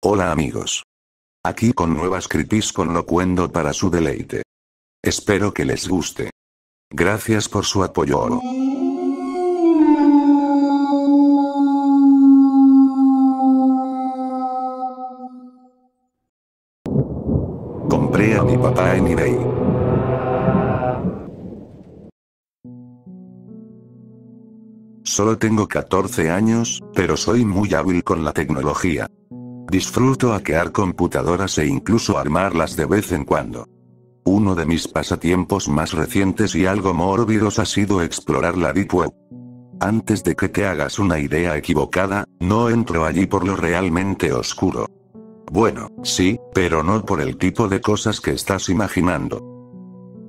Hola amigos. Aquí con nuevas creepies con Locuendo para su deleite. Espero que les guste. Gracias por su apoyo. Compré a mi papá en eBay. Solo tengo 14 años, pero soy muy hábil con la tecnología. Disfruto hackear computadoras e incluso armarlas de vez en cuando. Uno de mis pasatiempos más recientes y algo mórbidos ha sido explorar la Deep Web. Antes de que te hagas una idea equivocada, no entro allí por lo realmente oscuro. Bueno, sí, pero no por el tipo de cosas que estás imaginando.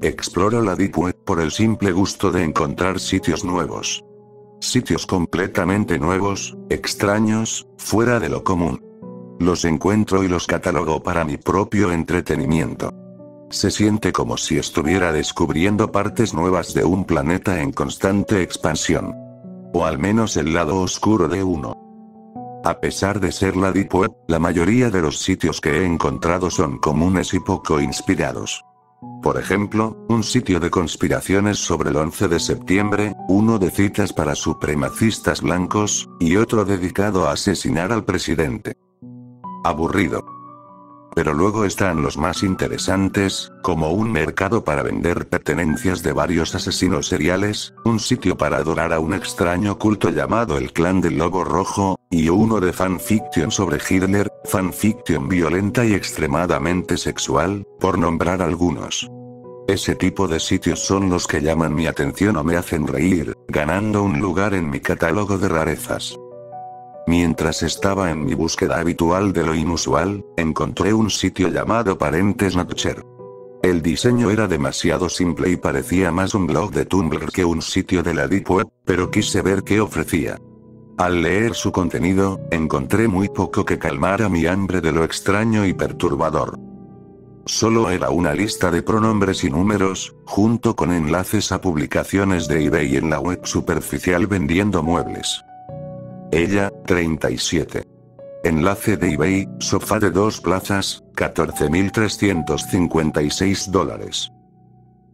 Exploro la Deep Web por el simple gusto de encontrar sitios nuevos. Sitios completamente nuevos, extraños, fuera de lo común. Los encuentro y los catalogo para mi propio entretenimiento. Se siente como si estuviera descubriendo partes nuevas de un planeta en constante expansión. O al menos el lado oscuro de uno. A pesar de ser la Deep Web, la mayoría de los sitios que he encontrado son comunes y poco inspirados. Por ejemplo, un sitio de conspiraciones sobre el 11 de septiembre, uno de citas para supremacistas blancos, y otro dedicado a asesinar al presidente. Aburrido. Pero luego están los más interesantes, como un mercado para vender pertenencias de varios asesinos seriales, un sitio para adorar a un extraño culto llamado el Clan del Lobo Rojo, y uno de fanfiction sobre Hitler, fanfiction violenta y extremadamente sexual, por nombrar algunos. Ese tipo de sitios son los que llaman mi atención o me hacen reír, ganando un lugar en mi catálogo de rarezas. Mientras estaba en mi búsqueda habitual de lo inusual, encontré un sitio llamado Parentes Natcher. El diseño era demasiado simple y parecía más un blog de Tumblr que un sitio de la Deep Web, pero quise ver qué ofrecía. Al leer su contenido, encontré muy poco que calmara mi hambre de lo extraño y perturbador. Solo era una lista de pronombres y números, junto con enlaces a publicaciones de eBay en la web superficial vendiendo muebles. Ella, 37. Enlace de eBay, sofá de 2 plazas, $14.356.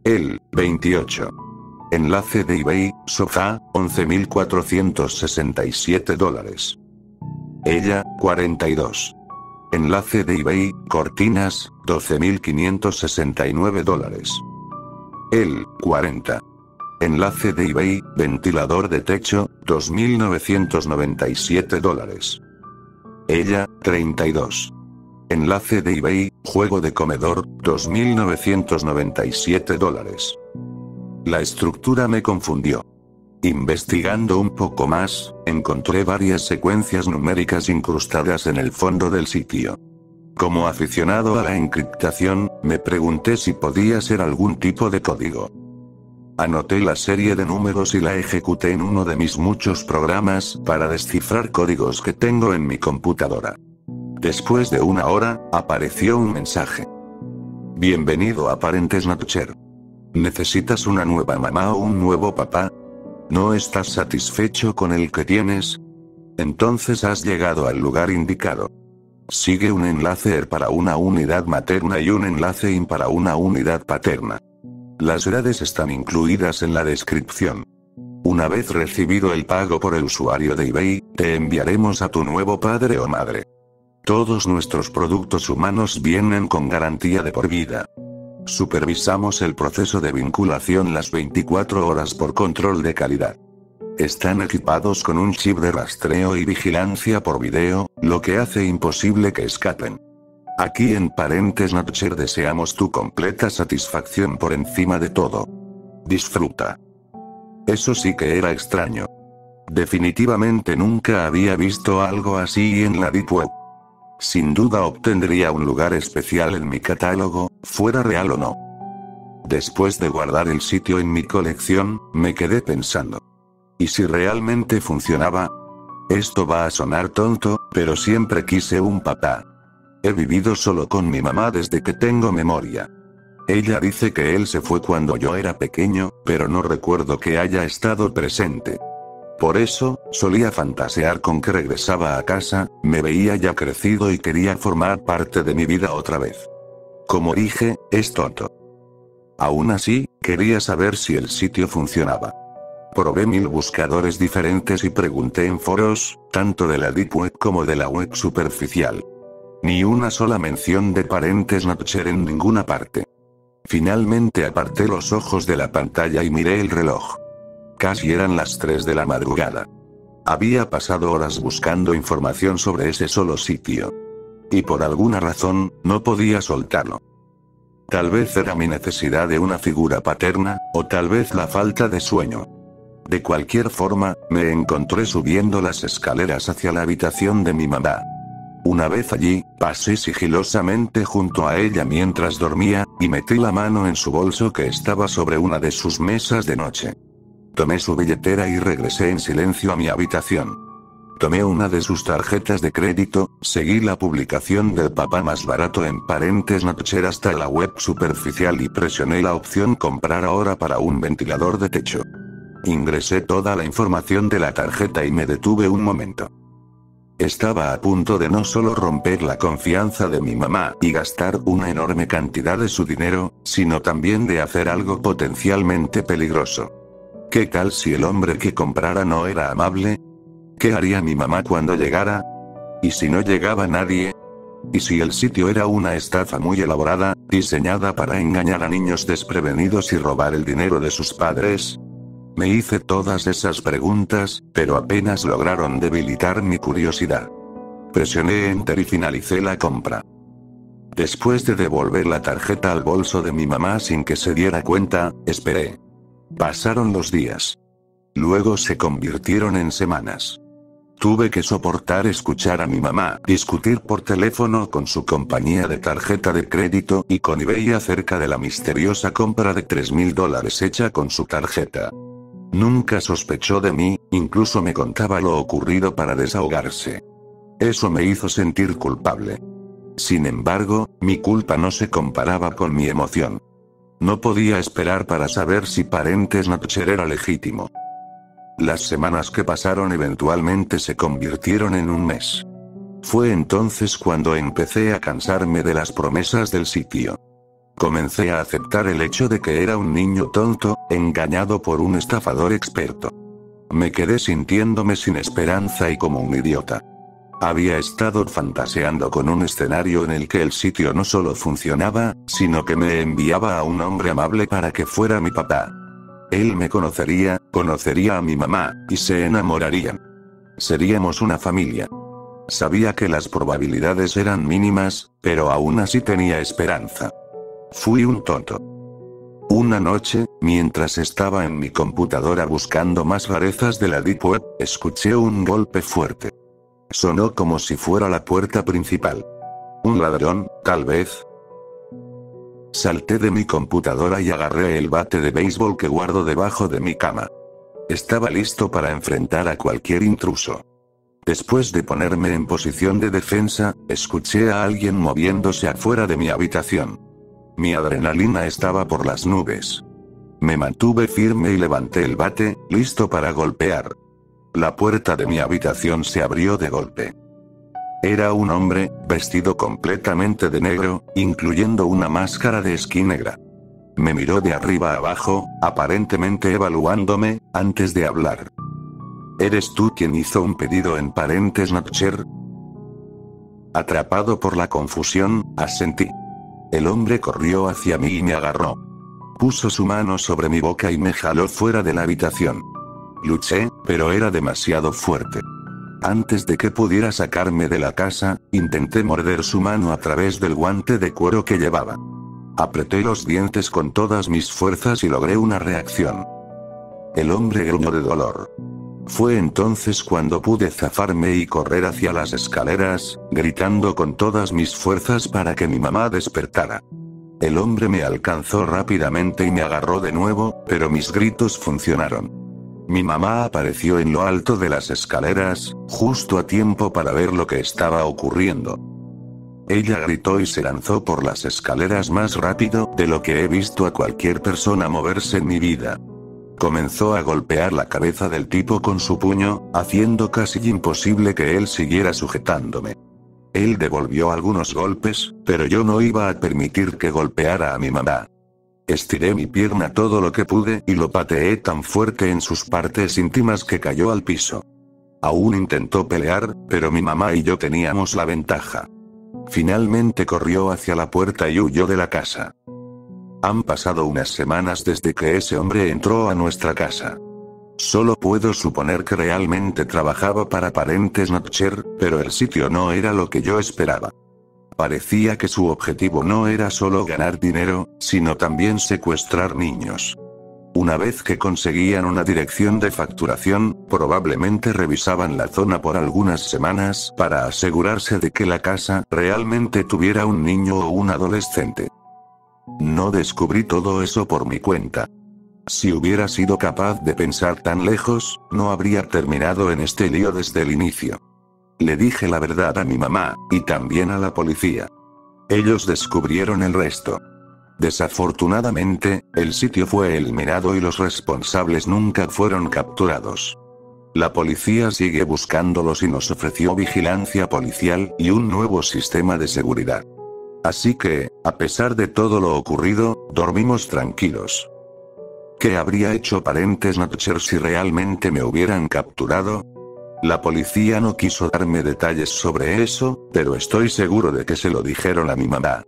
Él, 28. Enlace de eBay, sofá, $11.467. Ella, 42. Enlace de eBay, cortinas, $12.569. Él, 40. Enlace de eBay, ventilador de techo, $2.997. Ella, 32. Enlace de eBay, juego de comedor, $2.997. La estructura me confundió. Investigando un poco más, encontré varias secuencias numéricas incrustadas en el fondo del sitio. Como aficionado a la encriptación, me pregunté si podía ser algún tipo de código. Anoté la serie de números y la ejecuté en uno de mis muchos programas para descifrar códigos que tengo en mi computadora. Después de una hora, apareció un mensaje. Bienvenido a Parentes Natcher. ¿Necesitas una nueva mamá o un nuevo papá? ¿No estás satisfecho con el que tienes? Entonces has llegado al lugar indicado. Sigue un enlace ER para una unidad materna y un enlace IN para una unidad paterna. Las edades están incluidas en la descripción. Una vez recibido el pago por el usuario de eBay, te enviaremos a tu nuevo padre o madre. Todos nuestros productos humanos vienen con garantía de por vida. Supervisamos el proceso de vinculación las 24 horas por control de calidad. Están equipados con un chip de rastreo y vigilancia por video, lo que hace imposible que escapen. Aquí en Parentes Natcher deseamos tu completa satisfacción por encima de todo. Disfruta. Eso sí que era extraño. Definitivamente nunca había visto algo así en la Deep Web. Sin duda obtendría un lugar especial en mi catálogo, fuera real o no. Después de guardar el sitio en mi colección, me quedé pensando. ¿Y si realmente funcionaba? Esto va a sonar tonto, pero siempre quise un papá. He vivido solo con mi mamá desde que tengo memoria. Ella dice que él se fue cuando yo era pequeño, pero no recuerdo que haya estado presente. Por eso, solía fantasear con que regresaba a casa, me veía ya crecido y quería formar parte de mi vida otra vez. Como dije, es tonto. Aún así, quería saber si el sitio funcionaba. Probé 1000 buscadores diferentes y pregunté en foros, tanto de la Deep Web como de la web superficial. Ni una sola mención de Parents Notcher en ninguna parte. Finalmente aparté los ojos de la pantalla y miré el reloj. Casi eran las 3 de la madrugada. Había pasado horas buscando información sobre ese solo sitio. Y por alguna razón, no podía soltarlo. Tal vez era mi necesidad de una figura paterna, o tal vez la falta de sueño. De cualquier forma, me encontré subiendo las escaleras hacia la habitación de mi mamá. Una vez allí, pasé sigilosamente junto a ella mientras dormía, y metí la mano en su bolso que estaba sobre una de sus mesas de noche. Tomé su billetera y regresé en silencio a mi habitación. Tomé una de sus tarjetas de crédito, seguí la publicación del papá más barato en Parents Notcher hasta la web superficial y presioné la opción comprar ahora para un ventilador de techo. Ingresé toda la información de la tarjeta y me detuve un momento. Estaba a punto de no solo romper la confianza de mi mamá y gastar una enorme cantidad de su dinero, sino también de hacer algo potencialmente peligroso. ¿Qué tal si el hombre que comprara no era amable? ¿Qué haría mi mamá cuando llegara? ¿Y si no llegaba nadie? ¿Y si el sitio era una estafa muy elaborada, diseñada para engañar a niños desprevenidos y robar el dinero de sus padres? Me hice todas esas preguntas, pero apenas lograron debilitar mi curiosidad. Presioné Enter y finalicé la compra. Después de devolver la tarjeta al bolso de mi mamá sin que se diera cuenta, esperé. Pasaron los días. Luego se convirtieron en semanas. Tuve que soportar escuchar a mi mamá discutir por teléfono con su compañía de tarjeta de crédito y con eBay acerca de la misteriosa compra de $3000 hecha con su tarjeta. Nunca sospechó de mí, incluso me contaba lo ocurrido para desahogarse. Eso me hizo sentir culpable. Sin embargo, mi culpa no se comparaba con mi emoción. No podía esperar para saber si Parents Notcher era legítimo. Las semanas que pasaron eventualmente se convirtieron en un mes. Fue entonces cuando empecé a cansarme de las promesas del sitio. Comencé a aceptar el hecho de que era un niño tonto, engañado por un estafador experto. Me quedé sintiéndome sin esperanza y como un idiota. Había estado fantaseando con un escenario en el que el sitio no solo funcionaba, sino que me enviaba a un hombre amable para que fuera mi papá. Él me conocería a mi mamá, y se enamorarían. Seríamos una familia. Sabía que las probabilidades eran mínimas, pero aún así tenía esperanza. Fui un tonto. Una noche, mientras estaba en mi computadora buscando más rarezas de la Deep Web, escuché un golpe fuerte. Sonó como si fuera la puerta principal. ¿Un ladrón, tal vez? Salté de mi computadora y agarré el bate de béisbol que guardo debajo de mi cama. Estaba listo para enfrentar a cualquier intruso. Después de ponerme en posición de defensa, escuché a alguien moviéndose afuera de mi habitación. Mi adrenalina estaba por las nubes. Me mantuve firme y levanté el bate, listo para golpear. La puerta de mi habitación se abrió de golpe. Era un hombre, vestido completamente de negro, incluyendo una máscara de esquí negra. Me miró de arriba a abajo, aparentemente evaluándome, antes de hablar. ¿Eres tú quien hizo un pedido en Parents Notcher? Atrapado por la confusión, asentí. El hombre corrió hacia mí y me agarró. Puso su mano sobre mi boca y me jaló fuera de la habitación. Luché, pero era demasiado fuerte. Antes de que pudiera sacarme de la casa, intenté morder su mano a través del guante de cuero que llevaba. Apreté los dientes con todas mis fuerzas y logré una reacción. El hombre gruñó de dolor. Fue entonces cuando pude zafarme y correr hacia las escaleras, gritando con todas mis fuerzas para que mi mamá despertara. El hombre me alcanzó rápidamente y me agarró de nuevo, pero mis gritos funcionaron. Mi mamá apareció en lo alto de las escaleras, justo a tiempo para ver lo que estaba ocurriendo. Ella gritó y se lanzó por las escaleras más rápido de lo que he visto a cualquier persona moverse en mi vida. Comenzó a golpear la cabeza del tipo con su puño, haciendo casi imposible que él siguiera sujetándome. Él devolvió algunos golpes, pero yo no iba a permitir que golpeara a mi mamá. Estiré mi pierna todo lo que pude y lo pateé tan fuerte en sus partes íntimas que cayó al piso. Aún intentó pelear, pero mi mamá y yo teníamos la ventaja. Finalmente corrió hacia la puerta y huyó de la casa. Han pasado unas semanas desde que ese hombre entró a nuestra casa. Solo puedo suponer que realmente trabajaba para Parentes Notcher, pero el sitio no era lo que yo esperaba. Parecía que su objetivo no era solo ganar dinero, sino también secuestrar niños. Una vez que conseguían una dirección de facturación, probablemente revisaban la zona por algunas semanas para asegurarse de que la casa realmente tuviera un niño o un adolescente. No descubrí todo eso por mi cuenta. Si hubiera sido capaz de pensar tan lejos, no habría terminado en este lío desde el inicio. Le dije la verdad a mi mamá, y también a la policía. Ellos descubrieron el resto. Desafortunadamente, el sitio fue eliminado y los responsables nunca fueron capturados. La policía sigue buscándolos y nos ofreció vigilancia policial y un nuevo sistema de seguridad. Así que, a pesar de todo lo ocurrido, dormimos tranquilos. ¿Qué habría hecho Parentes Notcher si realmente me hubieran capturado? La policía no quiso darme detalles sobre eso, pero estoy seguro de que se lo dijeron a mi mamá.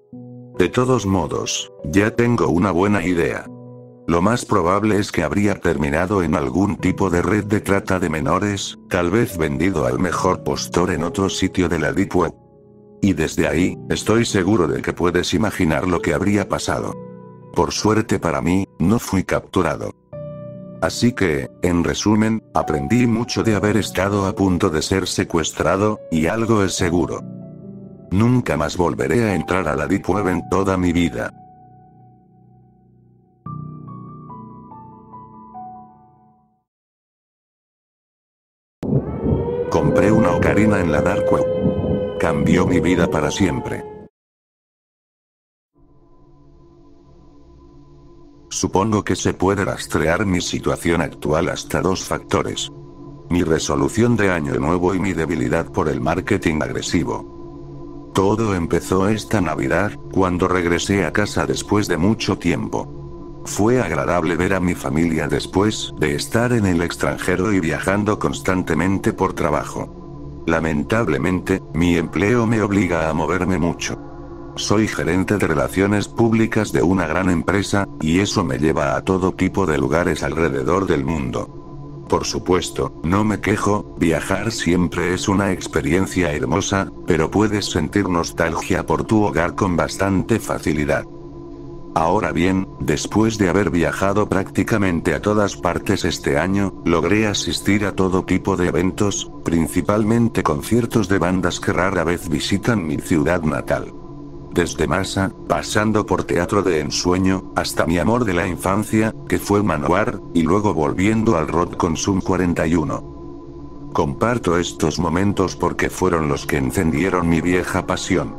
De todos modos, ya tengo una buena idea. Lo más probable es que habría terminado en algún tipo de red de trata de menores, tal vez vendido al mejor postor en otro sitio de la Deep Web. Y desde ahí, estoy seguro de que puedes imaginar lo que habría pasado. Por suerte para mí, no fui capturado. Así que, en resumen, aprendí mucho de haber estado a punto de ser secuestrado, y algo es seguro. Nunca más volveré a entrar a la Deep Web en toda mi vida. Compré una ocarina en la Dark Web. Cambió mi vida para siempre. Supongo que se puede rastrear mi situación actual hasta dos factores. Mi resolución de año nuevo y mi debilidad por el marketing agresivo. Todo empezó esta Navidad, cuando regresé a casa después de mucho tiempo. Fue agradable ver a mi familia después de estar en el extranjero y viajando constantemente por trabajo. Lamentablemente, mi empleo me obliga a moverme mucho. Soy gerente de relaciones públicas de una gran empresa, y eso me lleva a todo tipo de lugares alrededor del mundo. Por supuesto, no me quejo, viajar siempre es una experiencia hermosa, pero puedes sentir nostalgia por tu hogar con bastante facilidad. Ahora bien, después de haber viajado prácticamente a todas partes este año, logré asistir a todo tipo de eventos, principalmente conciertos de bandas que rara vez visitan mi ciudad natal. Desde Masa, pasando por Teatro de Ensueño, hasta mi amor de la infancia, que fue Manowar, y luego volviendo al rock con Sum 41. Comparto estos momentos porque fueron los que encendieron mi vieja pasión.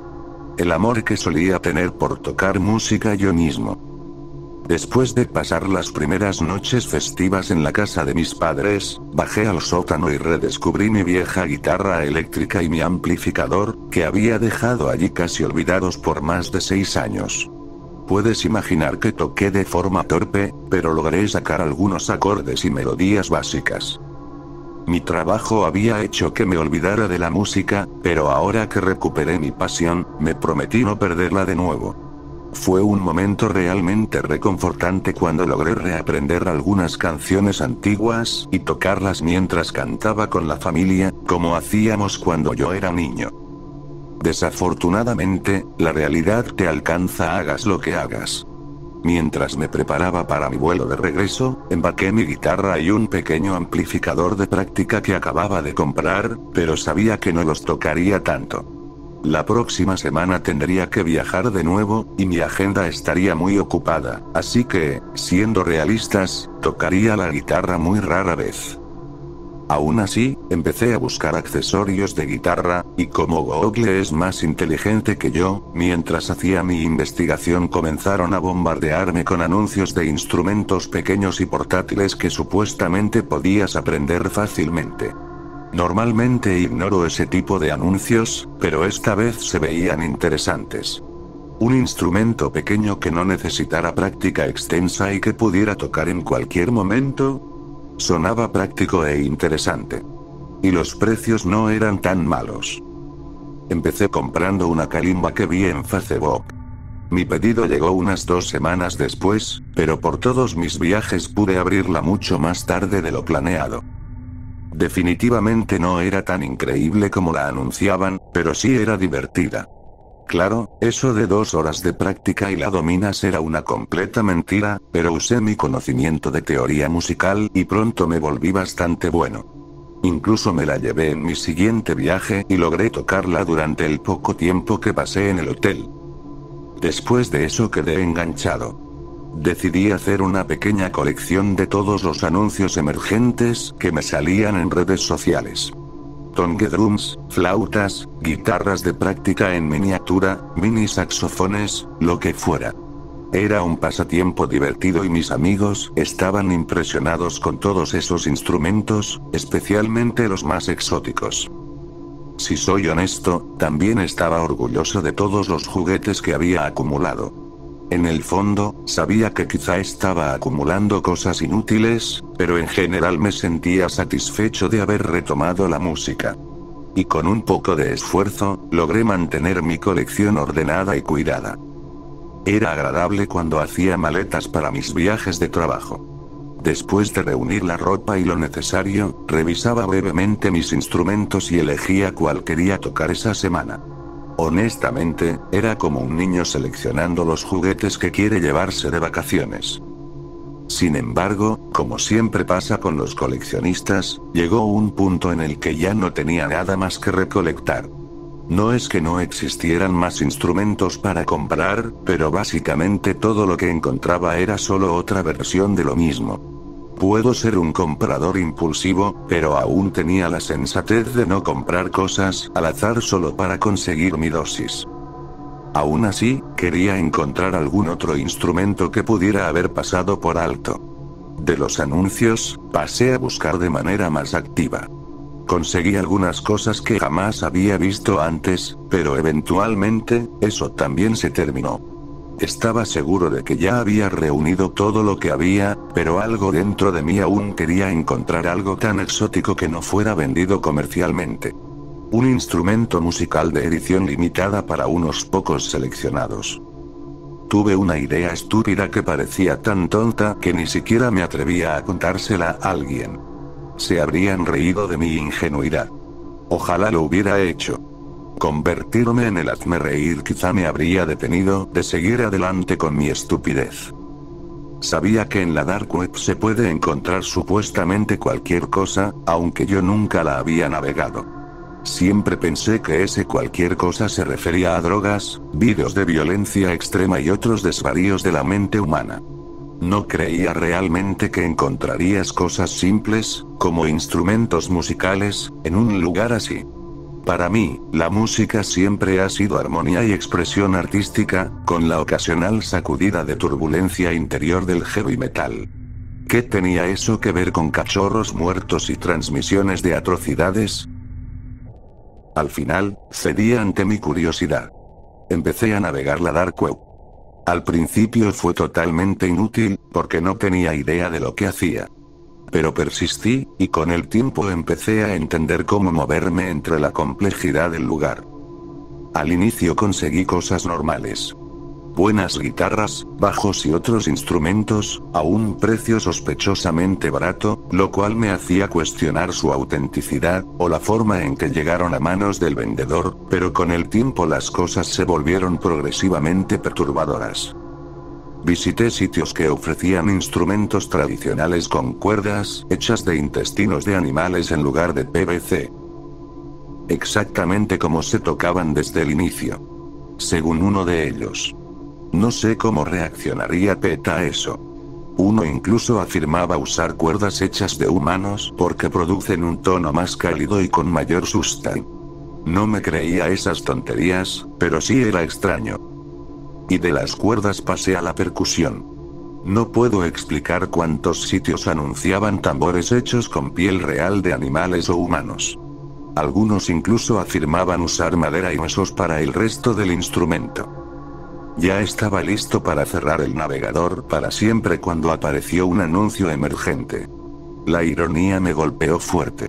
El amor que solía tener por tocar música yo mismo. Después de pasar las primeras noches festivas en la casa de mis padres, bajé al sótano y redescubrí mi vieja guitarra eléctrica y mi amplificador, que había dejado allí casi olvidados por más de 6 años. Puedes imaginar que toqué de forma torpe, pero logré sacar algunos acordes y melodías básicas. Mi trabajo había hecho que me olvidara de la música, pero ahora que recuperé mi pasión, me prometí no perderla de nuevo. Fue un momento realmente reconfortante cuando logré reaprender algunas canciones antiguas y tocarlas mientras cantaba con la familia, como hacíamos cuando yo era niño. Desafortunadamente, la realidad te alcanza hagas lo que hagas. Mientras me preparaba para mi vuelo de regreso, empaqué mi guitarra y un pequeño amplificador de práctica que acababa de comprar, pero sabía que no los tocaría tanto. La próxima semana tendría que viajar de nuevo, y mi agenda estaría muy ocupada, así que, siendo realistas, tocaría la guitarra muy rara vez. Aún así, empecé a buscar accesorios de guitarra, y como Google es más inteligente que yo, mientras hacía mi investigación comenzaron a bombardearme con anuncios de instrumentos pequeños y portátiles que supuestamente podías aprender fácilmente. Normalmente ignoro ese tipo de anuncios, pero esta vez se veían interesantes. Un instrumento pequeño que no necesitara práctica extensa y que pudiera tocar en cualquier momento. Sonaba práctico e interesante. Y los precios no eran tan malos. Empecé comprando una calimba que vi en Facebook. Mi pedido llegó unas 2 semanas después, pero por todos mis viajes pude abrirla mucho más tarde de lo planeado. Definitivamente no era tan increíble como la anunciaban, pero sí era divertida. Claro, eso de 2 horas de práctica y la dominas era una completa mentira, pero usé mi conocimiento de teoría musical y pronto me volví bastante bueno. Incluso me la llevé en mi siguiente viaje y logré tocarla durante el poco tiempo que pasé en el hotel. Después de eso quedé enganchado. Decidí hacer una pequeña colección de todos los anuncios emergentes que me salían en redes sociales. Tongue drums, flautas, guitarras de práctica en miniatura, mini saxofones, lo que fuera. Era un pasatiempo divertido y mis amigos estaban impresionados con todos esos instrumentos, especialmente los más exóticos. Si soy honesto, también estaba orgulloso de todos los juguetes que había acumulado. En el fondo, sabía que quizá estaba acumulando cosas inútiles, pero en general me sentía satisfecho de haber retomado la música. Y con un poco de esfuerzo, logré mantener mi colección ordenada y cuidada. Era agradable cuando hacía maletas para mis viajes de trabajo. Después de reunir la ropa y lo necesario, revisaba brevemente mis instrumentos y elegía cuál quería tocar esa semana. Honestamente, era como un niño seleccionando los juguetes que quiere llevarse de vacaciones. Sin embargo, como siempre pasa con los coleccionistas, llegó un punto en el que ya no tenía nada más que recolectar. No es que no existieran más instrumentos para comprar, pero básicamente todo lo que encontraba era solo otra versión de lo mismo. Puedo ser un comprador impulsivo, pero aún tenía la sensatez de no comprar cosas al azar solo para conseguir mi dosis. Aún así, quería encontrar algún otro instrumento que pudiera haber pasado por alto. De los anuncios, pasé a buscar de manera más activa. Conseguí algunas cosas que jamás había visto antes, pero eventualmente, eso también se terminó. Estaba seguro de que ya había reunido todo lo que había, pero algo dentro de mí aún quería encontrar algo tan exótico que no fuera vendido comercialmente. Un instrumento musical de edición limitada para unos pocos seleccionados. Tuve una idea estúpida que parecía tan tonta que ni siquiera me atrevía a contársela a alguien. Se habrían reído de mi ingenuidad. Ojalá lo hubiera hecho. Convertirme en el hazmerreír quizá me habría detenido de seguir adelante con mi estupidez. Sabía que en la Dark Web se puede encontrar supuestamente cualquier cosa, aunque yo nunca la había navegado. Siempre pensé que ese cualquier cosa se refería a drogas, vídeos de violencia extrema y otros desvaríos de la mente humana. No creía realmente que encontrarías cosas simples, como instrumentos musicales, en un lugar así. Para mí, la música siempre ha sido armonía y expresión artística, con la ocasional sacudida de turbulencia interior del heavy metal. ¿Qué tenía eso que ver con cachorros muertos y transmisiones de atrocidades? Al final, cedí ante mi curiosidad. Empecé a navegar la Dark Web. Al principio fue totalmente inútil, porque no tenía idea de lo que hacía. Pero persistí, y con el tiempo empecé a entender cómo moverme entre la complejidad del lugar. Al inicio conseguí cosas normales. Buenas guitarras, bajos y otros instrumentos, a un precio sospechosamente barato, lo cual me hacía cuestionar su autenticidad, o la forma en que llegaron a manos del vendedor, pero con el tiempo las cosas se volvieron progresivamente perturbadoras. Visité sitios que ofrecían instrumentos tradicionales con cuerdas hechas de intestinos de animales en lugar de PVC. Exactamente como se tocaban desde el inicio. Según uno de ellos. No sé cómo reaccionaría Peta a eso. Uno incluso afirmaba usar cuerdas hechas de humanos porque producen un tono más cálido y con mayor sustain. No me creía esas tonterías, pero sí era extraño. Y de las cuerdas pasé a la percusión. No puedo explicar cuántos sitios anunciaban tambores hechos con piel real de animales o humanos. Algunos incluso afirmaban usar madera y huesos para el resto del instrumento. Ya estaba listo para cerrar el navegador para siempre cuando apareció un anuncio emergente. La ironía me golpeó fuerte.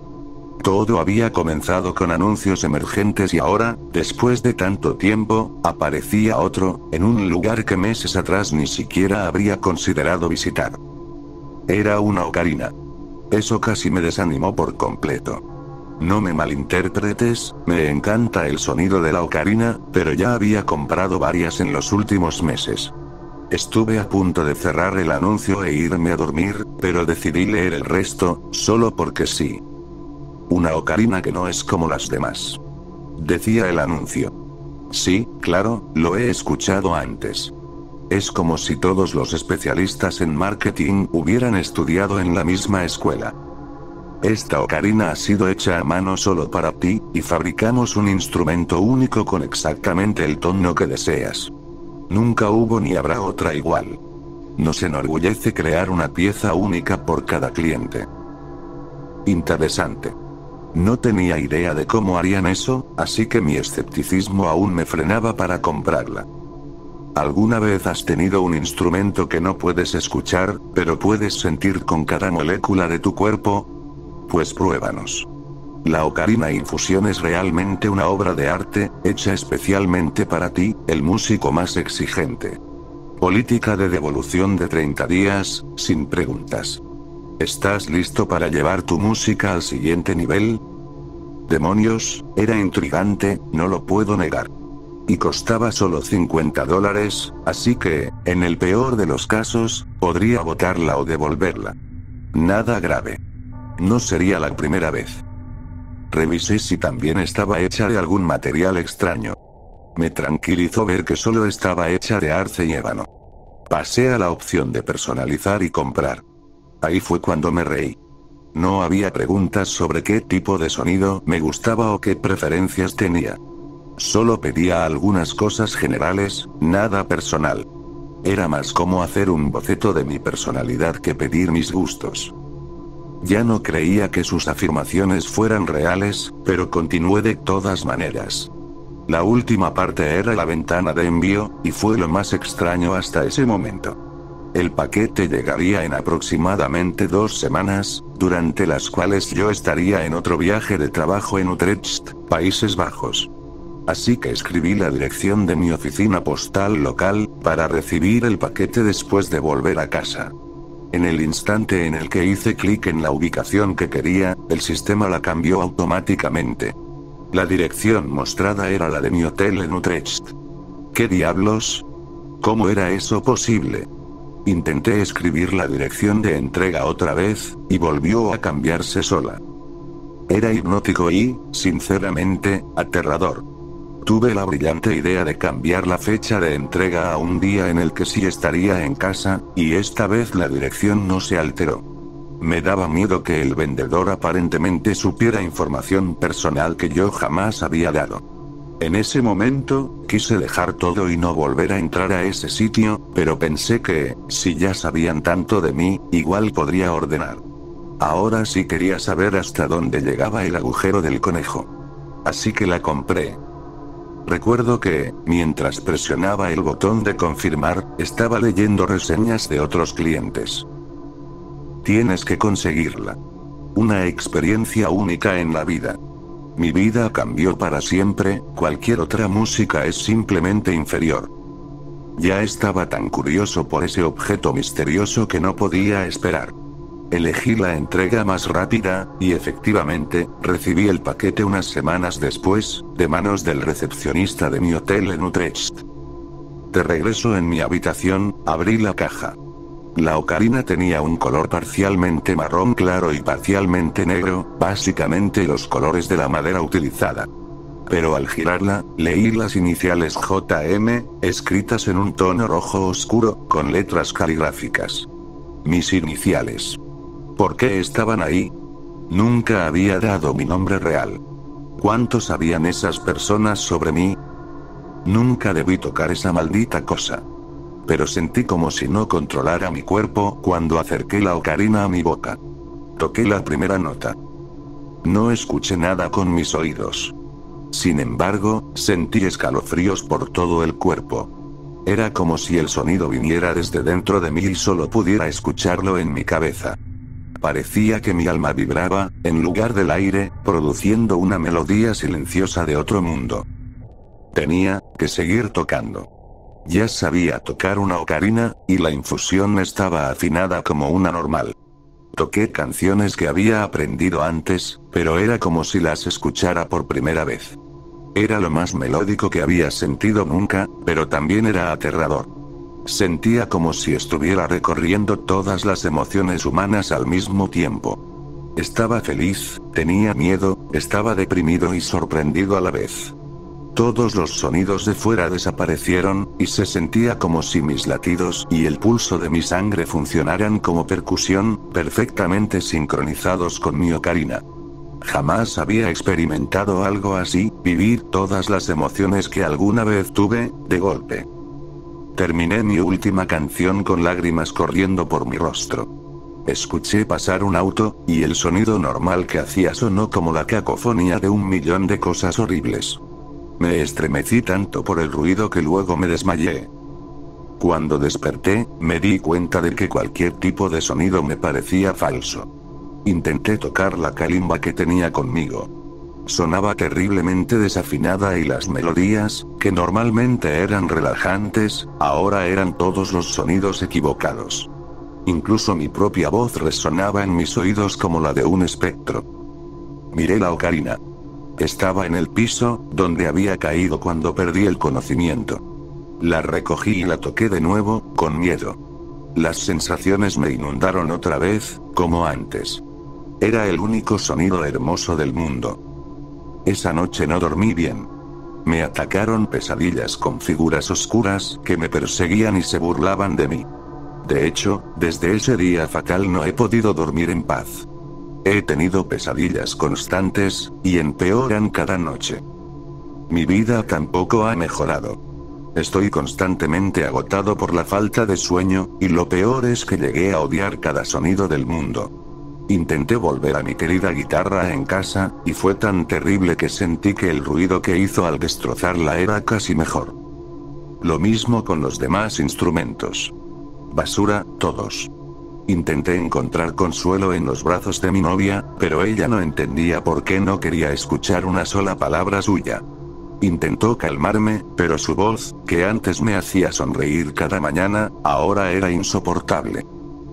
Todo había comenzado con anuncios emergentes y ahora, después de tanto tiempo, aparecía otro, en un lugar que meses atrás ni siquiera habría considerado visitar. Era una ocarina. Eso casi me desanimó por completo. No me malinterpretes, me encanta el sonido de la ocarina, pero ya había comprado varias en los últimos meses. Estuve a punto de cerrar el anuncio e irme a dormir, pero decidí leer el resto, solo porque sí. Una ocarina que no es como las demás. Decía el anuncio. Sí, claro, lo he escuchado antes. Es como si todos los especialistas en marketing hubieran estudiado en la misma escuela. Esta ocarina ha sido hecha a mano solo para ti, y fabricamos un instrumento único con exactamente el tono que deseas. Nunca hubo ni habrá otra igual. Nos enorgullece crear una pieza única por cada cliente. Interesante. No tenía idea de cómo harían eso, así que mi escepticismo aún me frenaba para comprarla. ¿Alguna vez has tenido un instrumento que no puedes escuchar, pero puedes sentir con cada molécula de tu cuerpo? Pues pruébanos. La Ocarina Infusión es realmente una obra de arte, hecha especialmente para ti, el músico más exigente. Política de devolución de 30 días, sin preguntas. ¿Estás listo para llevar tu música al siguiente nivel? Demonios, era intrigante, no lo puedo negar. Y costaba solo $50, así que, en el peor de los casos, podría botarla o devolverla. Nada grave. No sería la primera vez. Revisé si también estaba hecha de algún material extraño. Me tranquilizó ver que solo estaba hecha de arce y ébano. Pasé a la opción de personalizar y comprar. Ahí fue cuando me reí. No había preguntas sobre qué tipo de sonido me gustaba o qué preferencias tenía. Solo pedía algunas cosas generales, nada personal. Era más como hacer un boceto de mi personalidad que pedir mis gustos. Ya no creía que sus afirmaciones fueran reales, pero continué de todas maneras. La última parte era la ventana de envío, y fue lo más extraño hasta ese momento. El paquete llegaría en aproximadamente 2 semanas, durante las cuales yo estaría en otro viaje de trabajo en Utrecht, Países Bajos. Así que escribí la dirección de mi oficina postal local, para recibir el paquete después de volver a casa. En el instante en el que hice clic en la ubicación que quería, el sistema la cambió automáticamente. La dirección mostrada era la de mi hotel en Utrecht. ¿Qué diablos? ¿Cómo era eso posible? Intenté escribir la dirección de entrega otra vez, y volvió a cambiarse sola. Era hipnótico y, sinceramente, aterrador. Tuve la brillante idea de cambiar la fecha de entrega a un día en el que sí estaría en casa, y esta vez la dirección no se alteró. Me daba miedo que el vendedor aparentemente supiera información personal que yo jamás había dado. En ese momento, quise dejar todo y no volver a entrar a ese sitio, pero pensé que, si ya sabían tanto de mí, igual podría ordenar. Ahora sí quería saber hasta dónde llegaba el agujero del conejo. Así que la compré. Recuerdo que, mientras presionaba el botón de confirmar, estaba leyendo reseñas de otros clientes. Tienes que conseguirla. Una experiencia única en la vida. Mi vida cambió para siempre, cualquier otra música es simplemente inferior. Ya estaba tan curioso por ese objeto misterioso que no podía esperar. Elegí la entrega más rápida, y efectivamente, recibí el paquete unas semanas después, de manos del recepcionista de mi hotel en Utrecht. De regreso en mi habitación, abrí la caja. La ocarina tenía un color parcialmente marrón claro y parcialmente negro, básicamente los colores de la madera utilizada. Pero al girarla, leí las iniciales JM, escritas en un tono rojo oscuro, con letras caligráficas. Mis iniciales. ¿Por qué estaban ahí? Nunca había dado mi nombre real. ¿Cuánto sabían esas personas sobre mí? Nunca debí tocar esa maldita cosa. Pero sentí como si no controlara mi cuerpo cuando acerqué la ocarina a mi boca. Toqué la primera nota. No escuché nada con mis oídos. Sin embargo, sentí escalofríos por todo el cuerpo. Era como si el sonido viniera desde dentro de mí y solo pudiera escucharlo en mi cabeza. Parecía que mi alma vibraba, en lugar del aire, produciendo una melodía silenciosa de otro mundo. Tenía que seguir tocando. Ya sabía tocar una ocarina, y la infusión estaba afinada como una normal. Toqué canciones que había aprendido antes, pero era como si las escuchara por primera vez. Era lo más melódico que había sentido nunca, pero también era aterrador. Sentía como si estuviera recorriendo todas las emociones humanas al mismo tiempo. Estaba feliz, tenía miedo, estaba deprimido y sorprendido a la vez. Todos los sonidos de fuera desaparecieron, y se sentía como si mis latidos y el pulso de mi sangre funcionaran como percusión, perfectamente sincronizados con mi ocarina. Jamás había experimentado algo así, vivir todas las emociones que alguna vez tuve, de golpe. Terminé mi última canción con lágrimas corriendo por mi rostro. Escuché pasar un auto, y el sonido normal que hacía sonó como la cacofonía de un millón de cosas horribles. Me estremecí tanto por el ruido que luego me desmayé. Cuando desperté, me di cuenta de que cualquier tipo de sonido me parecía falso. Intenté tocar la calimba que tenía conmigo. Sonaba terriblemente desafinada y las melodías, que normalmente eran relajantes, ahora eran todos los sonidos equivocados. Incluso mi propia voz resonaba en mis oídos como la de un espectro. Miré la ocarina. Estaba en el piso, donde había caído cuando perdí el conocimiento. La recogí y la toqué de nuevo, con miedo. Las sensaciones me inundaron otra vez, como antes. Era el único sonido hermoso del mundo. Esa noche no dormí bien. Me atacaron pesadillas con figuras oscuras que me perseguían y se burlaban de mí. De hecho, desde ese día fatal no he podido dormir en paz. He tenido pesadillas constantes, y empeoran cada noche. Mi vida tampoco ha mejorado. Estoy constantemente agotado por la falta de sueño, y lo peor es que llegué a odiar cada sonido del mundo. Intenté volver a mi querida guitarra en casa, y fue tan terrible que sentí que el ruido que hizo al destrozarla era casi mejor. Lo mismo con los demás instrumentos. Basura, todos. Intenté encontrar consuelo en los brazos de mi novia, pero ella no entendía por qué no quería escuchar una sola palabra suya. Intentó calmarme, pero su voz, que antes me hacía sonreír cada mañana, ahora era insoportable.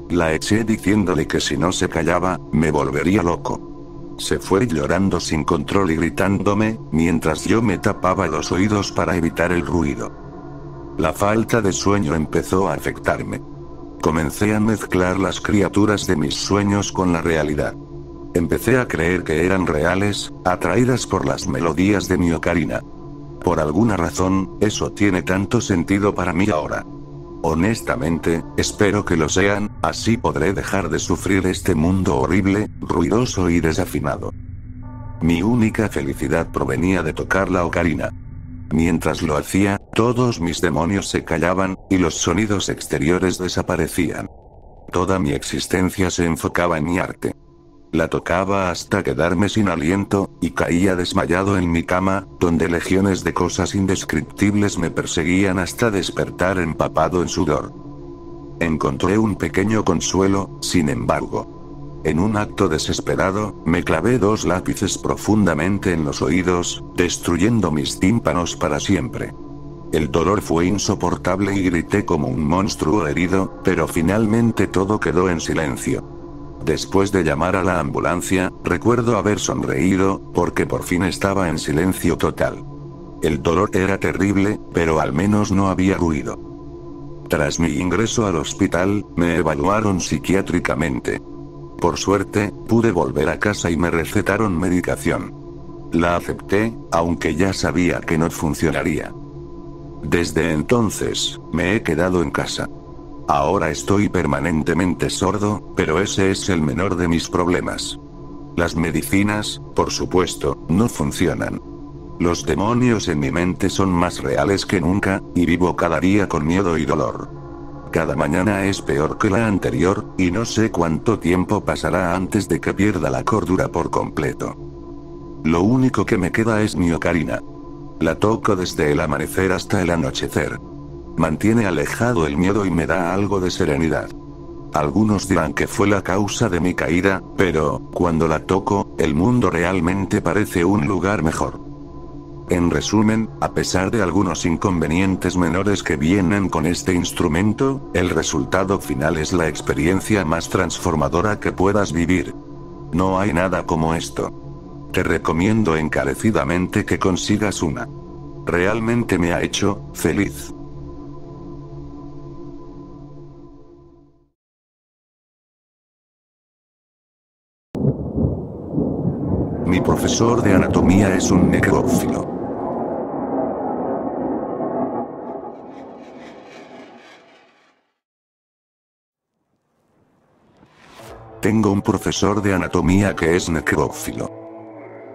La eché diciéndole que si no se callaba, me volvería loco. Se fue llorando sin control y gritándome, mientras yo me tapaba los oídos para evitar el ruido. La falta de sueño empezó a afectarme. Comencé a mezclar las criaturas de mis sueños con la realidad. Empecé a creer que eran reales, atraídas por las melodías de mi ocarina. Por alguna razón, eso tiene tanto sentido para mí ahora. Honestamente, espero que lo sean, así podré dejar de sufrir este mundo horrible, ruidoso y desafinado. Mi única felicidad provenía de tocar la ocarina. Mientras lo hacía, todos mis demonios se callaban, y los sonidos exteriores desaparecían. Toda mi existencia se enfocaba en mi arte. La tocaba hasta quedarme sin aliento, y caía desmayado en mi cama, donde legiones de cosas indescriptibles me perseguían hasta despertar empapado en sudor. Encontré un pequeño consuelo, sin embargo. En un acto desesperado, me clavé 2 lápices profundamente en los oídos, destruyendo mis tímpanos para siempre. El dolor fue insoportable y grité como un monstruo herido, pero finalmente todo quedó en silencio. Después de llamar a la ambulancia, recuerdo haber sonreído, porque por fin estaba en silencio total. El dolor era terrible, pero al menos no había ruido. Tras mi ingreso al hospital, me evaluaron psiquiátricamente. Por suerte, pude volver a casa y me recetaron medicación. La acepté, aunque ya sabía que no funcionaría. Desde entonces, me he quedado en casa. Ahora estoy permanentemente sordo, pero ese es el menor de mis problemas. Las medicinas, por supuesto, no funcionan. Los demonios en mi mente son más reales que nunca, y vivo cada día con miedo y dolor. Cada mañana es peor que la anterior, y no sé cuánto tiempo pasará antes de que pierda la cordura por completo. Lo único que me queda es mi ocarina. La toco desde el amanecer hasta el anochecer. Mantiene alejado el miedo y me da algo de serenidad. Algunos dirán que fue la causa de mi caída, pero, cuando la toco, el mundo realmente parece un lugar mejor. En resumen, a pesar de algunos inconvenientes menores que vienen con este instrumento, el resultado final es la experiencia más transformadora que puedas vivir. No hay nada como esto. Te recomiendo encarecidamente que consigas una. Realmente me ha hecho feliz. Mi profesor de anatomía es un necrófilo. Tengo un profesor de anatomía que es necrófilo.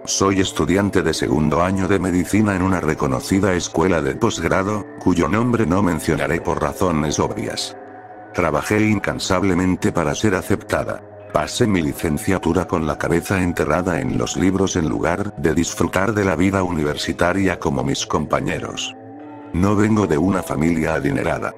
Soy estudiante de segundo año de medicina en una reconocida escuela de posgrado, cuyo nombre no mencionaré por razones obvias. Trabajé incansablemente para ser aceptada. Pasé mi licenciatura con la cabeza enterrada en los libros en lugar de disfrutar de la vida universitaria como mis compañeros. No vengo de una familia adinerada.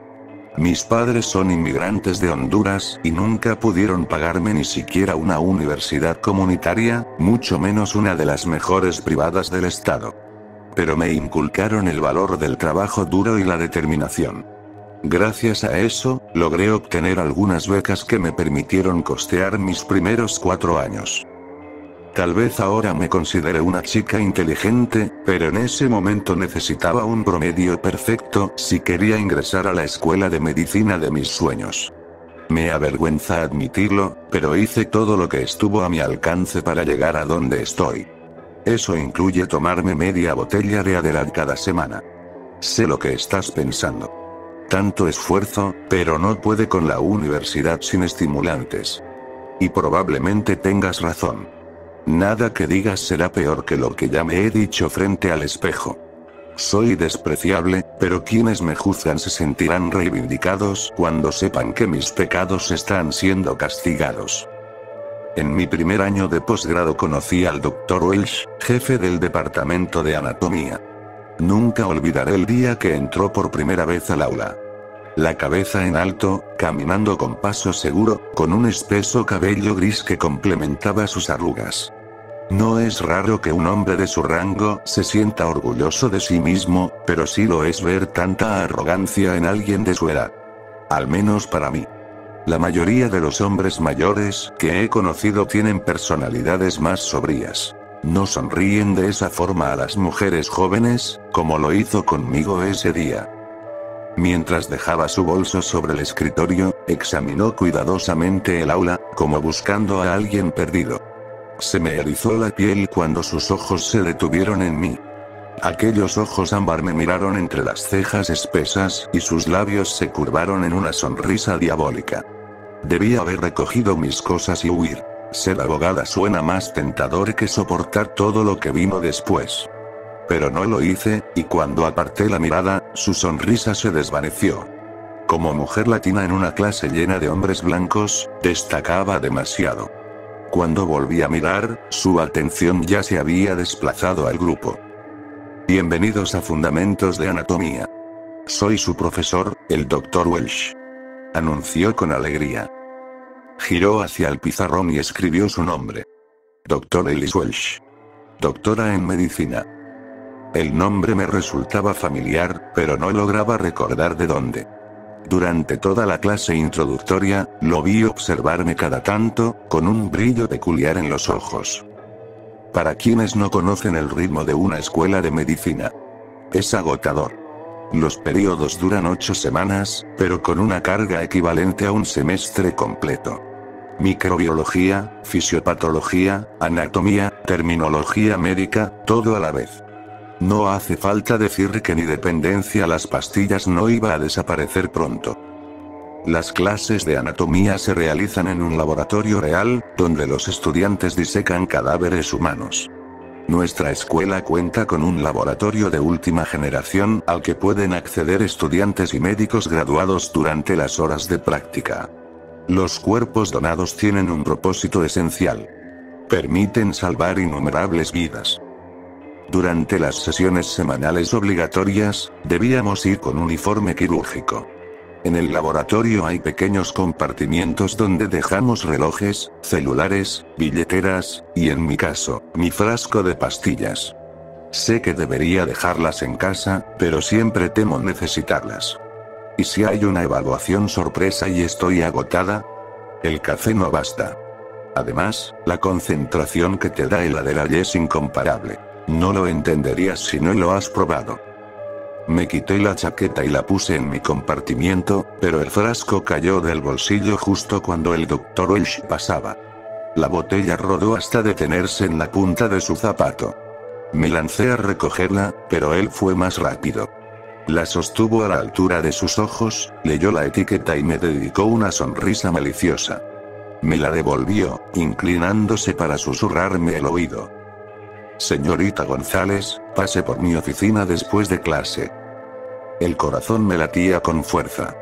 Mis padres son inmigrantes de Honduras y nunca pudieron pagarme ni siquiera una universidad comunitaria, mucho menos una de las mejores privadas del estado. Pero me inculcaron el valor del trabajo duro y la determinación. Gracias a eso, logré obtener algunas becas que me permitieron costear mis primeros 4 años. Tal vez ahora me considere una chica inteligente, pero en ese momento necesitaba un promedio perfecto si quería ingresar a la escuela de medicina de mis sueños. Me avergüenza admitirlo, pero hice todo lo que estuvo a mi alcance para llegar a donde estoy. Eso incluye tomarme media botella de Adderall cada semana. Sé lo que estás pensando. Tanto esfuerzo, pero no puede con la universidad sin estimulantes. Y probablemente tengas razón. Nada que digas será peor que lo que ya me he dicho frente al espejo. Soy despreciable, pero quienes me juzgan se sentirán reivindicados cuando sepan que mis pecados están siendo castigados. En mi primer año de posgrado conocí al Dr. Welsh, jefe del departamento de anatomía. Nunca olvidaré el día que entró por primera vez al aula. La cabeza en alto, caminando con paso seguro, con un espeso cabello gris que complementaba sus arrugas. No es raro que un hombre de su rango se sienta orgulloso de sí mismo, pero sí lo es ver tanta arrogancia en alguien de su edad. Al menos para mí. La mayoría de los hombres mayores que he conocido tienen personalidades más sobrias. No sonríen de esa forma a las mujeres jóvenes, como lo hizo conmigo ese día. Mientras dejaba su bolso sobre el escritorio, examinó cuidadosamente el aula, como buscando a alguien perdido. Se me erizó la piel cuando sus ojos se detuvieron en mí. Aquellos ojos ámbar me miraron entre las cejas espesas y sus labios se curvaron en una sonrisa diabólica. Debía haber recogido mis cosas y huir. Ser abogada suena más tentador que soportar todo lo que vino después. Pero no lo hice, y cuando aparté la mirada, su sonrisa se desvaneció. Como mujer latina en una clase llena de hombres blancos, destacaba demasiado. Cuando volví a mirar, su atención ya se había desplazado al grupo. Bienvenidos a Fundamentos de Anatomía. Soy su profesor, el Dr. Welsh. Anunció con alegría. Giró hacia el pizarrón y escribió su nombre. Dr. Ellis Welsh. Doctora en medicina. El nombre me resultaba familiar, pero no lograba recordar de dónde. Durante toda la clase introductoria, lo vi observarme cada tanto, con un brillo peculiar en los ojos. Para quienes no conocen el ritmo de una escuela de medicina, es agotador. Los periodos duran 8 semanas, pero con una carga equivalente a un semestre completo. Microbiología, fisiopatología, anatomía, terminología médica, todo a la vez. No hace falta decir que mi dependencia a las pastillas no iba a desaparecer pronto. Las clases de anatomía se realizan en un laboratorio real, donde los estudiantes disecan cadáveres humanos. Nuestra escuela cuenta con un laboratorio de última generación al que pueden acceder estudiantes y médicos graduados durante las horas de práctica. Los cuerpos donados tienen un propósito esencial. Permiten salvar innumerables vidas. Durante las sesiones semanales obligatorias, debíamos ir con uniforme quirúrgico. En el laboratorio hay pequeños compartimientos donde dejamos relojes, celulares, billeteras, y en mi caso, mi frasco de pastillas. Sé que debería dejarlas en casa, pero siempre temo necesitarlas. ¿Y si hay una evaluación sorpresa y estoy agotada? El café no basta. Además, la concentración que te da el Adderall es incomparable. No lo entenderías si no lo has probado. Me quité la chaqueta y la puse en mi compartimiento, pero el frasco cayó del bolsillo justo cuando el Dr. Welsh pasaba. La botella rodó hasta detenerse en la punta de su zapato. Me lancé a recogerla, pero él fue más rápido. La sostuvo a la altura de sus ojos, leyó la etiqueta y me dedicó una sonrisa maliciosa. Me la devolvió, inclinándose para susurrarme al oído. Señorita González, pase por mi oficina después de clase. El corazón me latía con fuerza.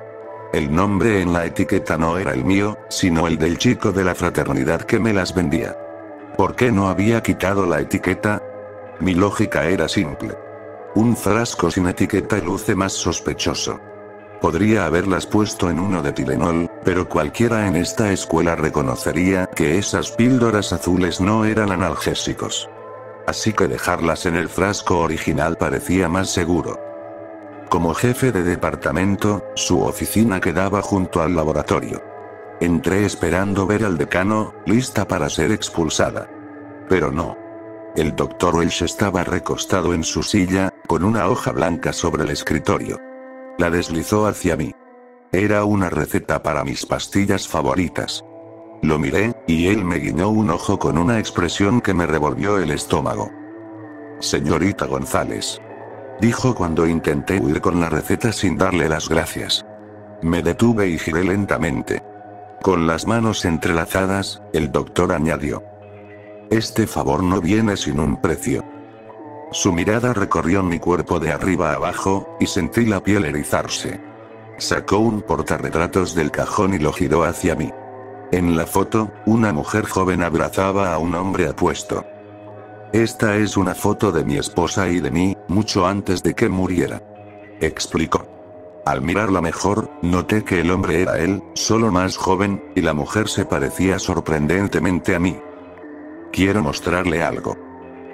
El nombre en la etiqueta no era el mío, sino el del chico de la fraternidad que me las vendía. ¿Por qué no había quitado la etiqueta? Mi lógica era simple. Un frasco sin etiqueta luce más sospechoso. Podría haberlas puesto en uno de Tylenol, pero cualquiera en esta escuela reconocería que esas píldoras azules no eran analgésicos. Así que dejarlas en el frasco original parecía más seguro. Como jefe de departamento, su oficina quedaba junto al laboratorio. Entré esperando ver al decano, lista para ser expulsada. Pero no. El Dr. Welsh estaba recostado en su silla, con una hoja blanca sobre el escritorio. La deslizó hacia mí. Era una receta para mis pastillas favoritas. Lo miré, y él me guiñó un ojo con una expresión que me revolvió el estómago. Señorita González, dijo cuando intenté huir con la receta sin darle las gracias. Me detuve y giré lentamente. Con las manos entrelazadas, el doctor añadió. Este favor no viene sin un precio. Su mirada recorrió mi cuerpo de arriba a abajo, y sentí la piel erizarse. Sacó un portarretratos del cajón y lo giró hacia mí. En la foto, una mujer joven abrazaba a un hombre apuesto. Esta es una foto de mi esposa y de mí, mucho antes de que muriera. Explicó. Al mirarla mejor, noté que el hombre era él, solo más joven, y la mujer se parecía sorprendentemente a mí. Quiero mostrarle algo.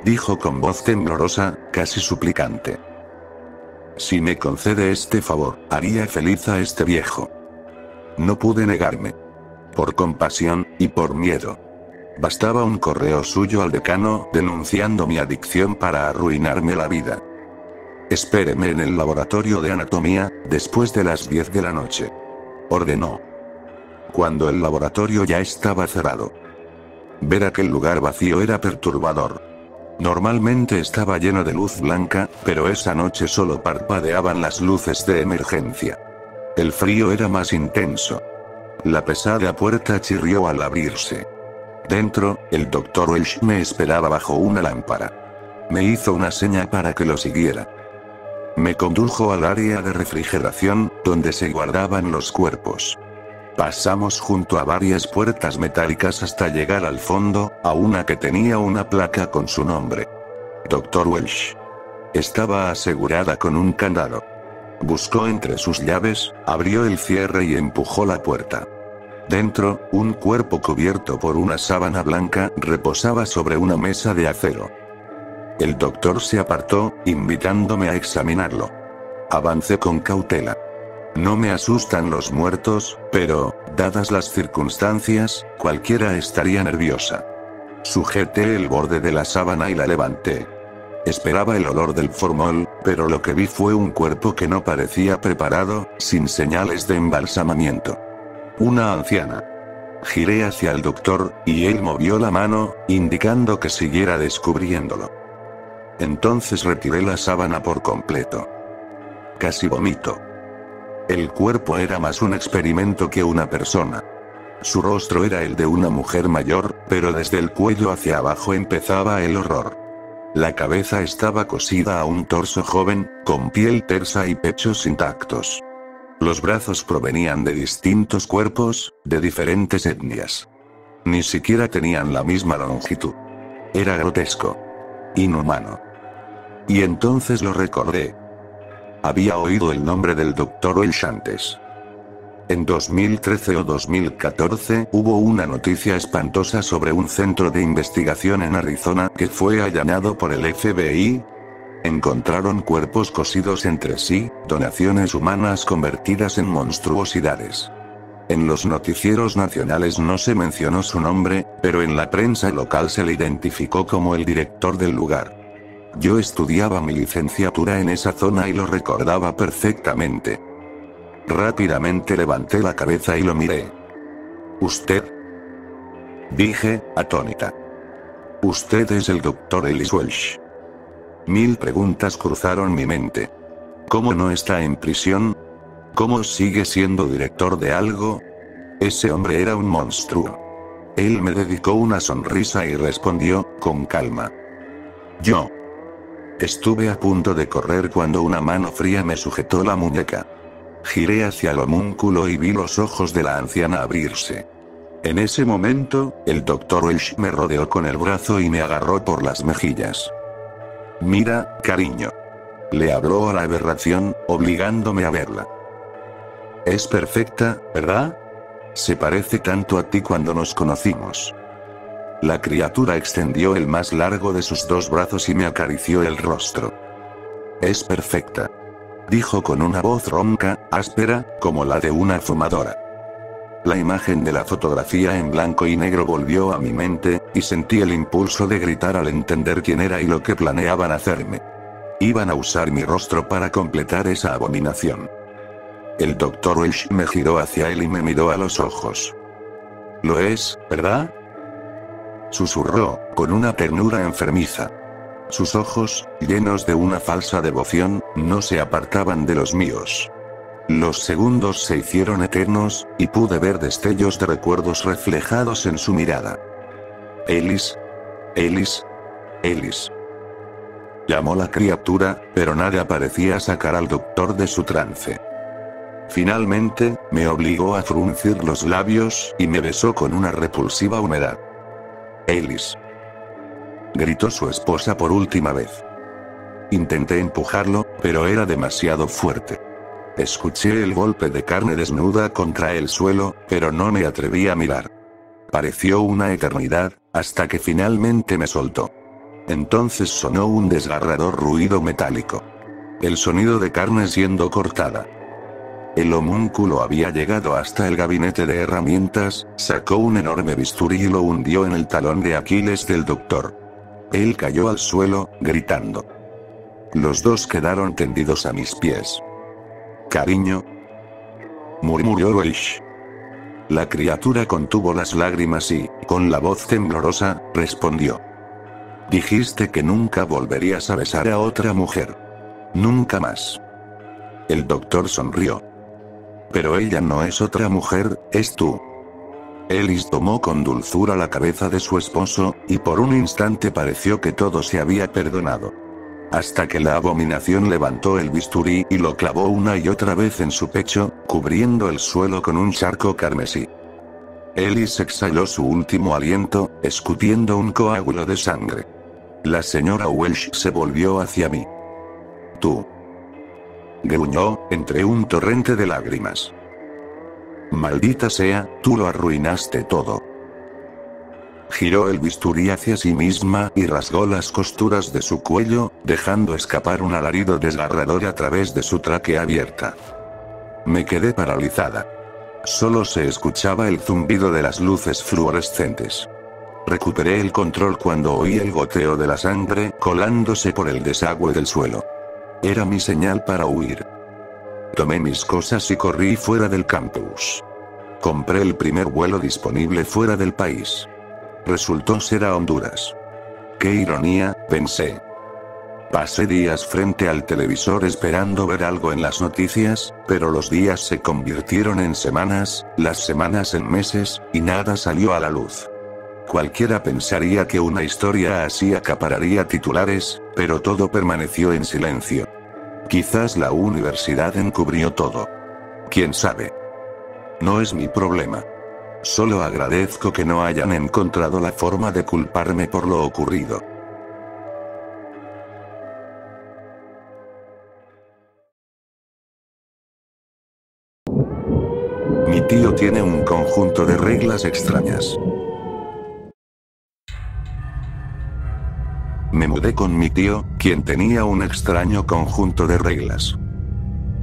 Dijo con voz temblorosa, casi suplicante. Si me concede este favor, haría feliz a este viejo. No pude negarme. Por compasión, y por miedo. Bastaba un correo suyo al decano, denunciando mi adicción para arruinarme la vida. Espéreme en el laboratorio de anatomía, después de las 10 de la noche. Ordenó. Cuando el laboratorio ya estaba cerrado. Ver aquel lugar vacío era perturbador. Normalmente estaba lleno de luz blanca, pero esa noche solo parpadeaban las luces de emergencia. El frío era más intenso. La pesada puerta chirrió al abrirse. Dentro, el Dr. Welsh me esperaba bajo una lámpara. Me hizo una seña para que lo siguiera. Me condujo al área de refrigeración, donde se guardaban los cuerpos. Pasamos junto a varias puertas metálicas hasta llegar al fondo, a una que tenía una placa con su nombre. Dr. Welsh. Estaba asegurada con un candado. Buscó entre sus llaves, abrió el cierre y empujó la puerta. Dentro, un cuerpo cubierto por una sábana blanca reposaba sobre una mesa de acero. El doctor se apartó, invitándome a examinarlo. Avancé con cautela. No me asustan los muertos, pero, dadas las circunstancias, cualquiera estaría nerviosa. Sujeté el borde de la sábana y la levanté. Esperaba el olor del formol, pero lo que vi fue un cuerpo que no parecía preparado, sin señales de embalsamamiento. Una anciana. Giré hacia el doctor, y él movió la mano, indicando que siguiera descubriéndolo. Entonces retiré la sábana por completo. Casi vomito. El cuerpo era más un experimento que una persona. Su rostro era el de una mujer mayor, pero desde el cuello hacia abajo empezaba el horror. La cabeza estaba cosida a un torso joven, con piel tersa y pechos intactos. Los brazos provenían de distintos cuerpos, de diferentes etnias. Ni siquiera tenían la misma longitud. Era grotesco. Inhumano. Y entonces lo recordé. Había oído el nombre del Dr. Welsh antes. En 2013 o 2014 hubo una noticia espantosa sobre un centro de investigación en Arizona que fue allanado por el FBI. Encontraron cuerpos cosidos entre sí, donaciones humanas convertidas en monstruosidades. En los noticieros nacionales no se mencionó su nombre, pero en la prensa local se le identificó como el director del lugar. Yo estudiaba mi licenciatura en esa zona y lo recordaba perfectamente. Rápidamente levanté la cabeza y lo miré. ¿Usted? Dije, atónita. Usted es el Dr. Ellis Welsh. 1000 preguntas cruzaron mi mente. ¿Cómo no está en prisión? ¿Cómo sigue siendo director de algo? Ese hombre era un monstruo. Él me dedicó una sonrisa y respondió, con calma. Yo. Estuve a punto de correr cuando una mano fría me sujetó la muñeca. Giré hacia el homúnculo y vi los ojos de la anciana abrirse. En ese momento, el Dr. Welsh me rodeó con el brazo y me agarró por las mejillas. Mira, cariño. Le habló a la aberración, obligándome a verla. Es perfecta, ¿verdad? Se parece tanto a ti cuando nos conocimos. La criatura extendió el más largo de sus dos brazos y me acarició el rostro. Es perfecta. Dijo con una voz ronca, áspera, como la de una fumadora. La imagen de la fotografía en blanco y negro volvió a mi mente, y sentí el impulso de gritar al entender quién era y lo que planeaban hacerme. Iban a usar mi rostro para completar esa abominación. El Dr. Welsh me giró hacia él y me miró a los ojos. Lo es, ¿verdad? Susurró, con una ternura enfermiza. Sus ojos, llenos de una falsa devoción, no se apartaban de los míos. Los segundos se hicieron eternos, y pude ver destellos de recuerdos reflejados en su mirada. Ellis. Ellis. Ellis. Llamó la criatura, pero nada parecía sacar al doctor de su trance. Finalmente, me obligó a fruncir los labios y me besó con una repulsiva humedad. Ellis. Gritó su esposa por última vez. Intenté empujarlo, pero era demasiado fuerte. Escuché el golpe de carne desnuda contra el suelo, pero no me atreví a mirar. Pareció una eternidad, hasta que finalmente me soltó. Entonces sonó un desgarrador ruido metálico. El sonido de carne siendo cortada. El homúnculo había llegado hasta el gabinete de herramientas, sacó un enorme bisturí y lo hundió en el talón de Aquiles del doctor. Él cayó al suelo, gritando. Los dos quedaron tendidos a mis pies. Cariño, murmuró Welsh. La criatura contuvo las lágrimas y, con la voz temblorosa, respondió. Dijiste que nunca volverías a besar a otra mujer. Nunca más. El doctor sonrió. Pero ella no es otra mujer, es tú. Ellis tomó con dulzura la cabeza de su esposo, y por un instante pareció que todo se había perdonado. Hasta que la abominación levantó el bisturí y lo clavó una y otra vez en su pecho, cubriendo el suelo con un charco carmesí. Ellis exhaló su último aliento, escupiendo un coágulo de sangre. La señora Welsh se volvió hacia mí. Tú. Gruñó, entre un torrente de lágrimas. Maldita sea, tú lo arruinaste todo. Giró el bisturí hacia sí misma y rasgó las costuras de su cuello, dejando escapar un alarido desgarrador a través de su tráquea abierta. Me quedé paralizada. Solo se escuchaba el zumbido de las luces fluorescentes. Recuperé el control cuando oí el goteo de la sangre colándose por el desagüe del suelo. Era mi señal para huir. Tomé mis cosas y corrí fuera del campus. Compré el primer vuelo disponible fuera del país. Resultó ser a Honduras. ¡Qué ironía!, pensé. Pasé días frente al televisor esperando ver algo en las noticias, pero los días se convirtieron en semanas, las semanas en meses, y nada salió a la luz. Cualquiera pensaría que una historia así acapararía titulares, pero todo permaneció en silencio. Quizás la universidad encubrió todo. ¿Quién sabe? No es mi problema. Solo agradezco que no hayan encontrado la forma de culparme por lo ocurrido. Mi tío tiene un conjunto de reglas extrañas. Me mudé con mi tío, quien tenía un extraño conjunto de reglas.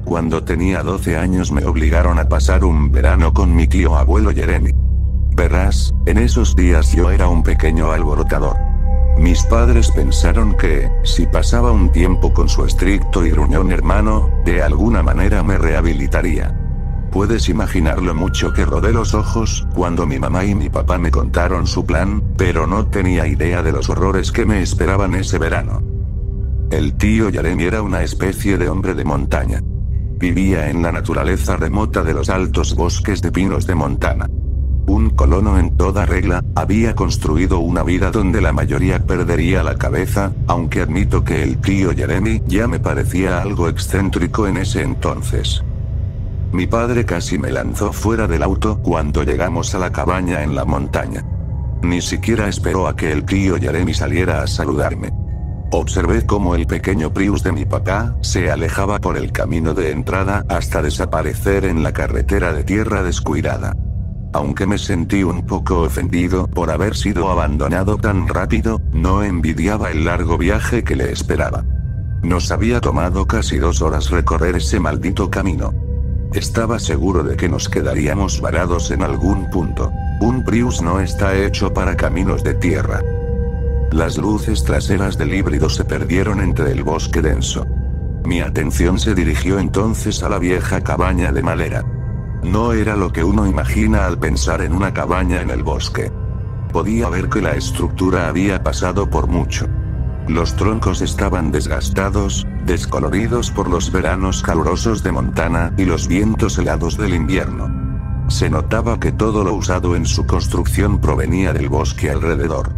Cuando tenía 12 años me obligaron a pasar un verano con mi tío abuelo Jeremy. Verás, en esos días yo era un pequeño alborotador. Mis padres pensaron que, si pasaba un tiempo con su estricto y gruñón hermano, de alguna manera me rehabilitaría. Puedes imaginar lo mucho que rodé los ojos cuando mi mamá y mi papá me contaron su plan, pero no tenía idea de los horrores que me esperaban ese verano. El tío Jeremy era una especie de hombre de montaña. Vivía en la naturaleza remota de los altos bosques de pinos de Montana. Un colono en toda regla, había construido una vida donde la mayoría perdería la cabeza, aunque admito que el tío Jeremy ya me parecía algo excéntrico en ese entonces. Mi padre casi me lanzó fuera del auto cuando llegamos a la cabaña en la montaña. Ni siquiera esperó a que el tío Jeremy saliera a saludarme. Observé cómo el pequeño Prius de mi papá se alejaba por el camino de entrada hasta desaparecer en la carretera de tierra descuidada. Aunque me sentí un poco ofendido por haber sido abandonado tan rápido, no envidiaba el largo viaje que le esperaba. Nos había tomado casi 2 horas recorrer ese maldito camino. Estaba seguro de que nos quedaríamos varados en algún punto. Un Prius no está hecho para caminos de tierra. Las luces traseras del híbrido se perdieron entre el bosque denso. Mi atención se dirigió entonces a la vieja cabaña de madera. No era lo que uno imagina al pensar en una cabaña en el bosque. Podía ver que la estructura había pasado por mucho. Los troncos estaban desgastados, descoloridos por los veranos calurosos de Montana y los vientos helados del invierno. Se notaba que todo lo usado en su construcción provenía del bosque alrededor.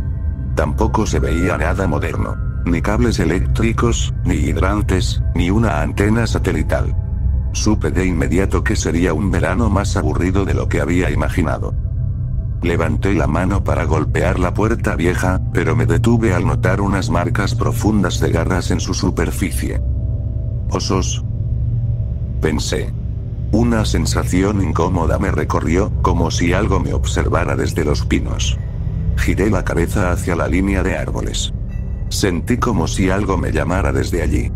Tampoco se veía nada moderno, ni cables eléctricos, ni hidrantes, ni una antena satelital. Supe de inmediato que sería un verano más aburrido de lo que había imaginado. Levanté la mano para golpear la puerta vieja, pero me detuve al notar unas marcas profundas de garras en su superficie. ¿Osos?, pensé. Una sensación incómoda me recorrió, como si algo me observara desde los pinos. Giré la cabeza hacia la línea de árboles. Sentí como si algo me llamara desde allí.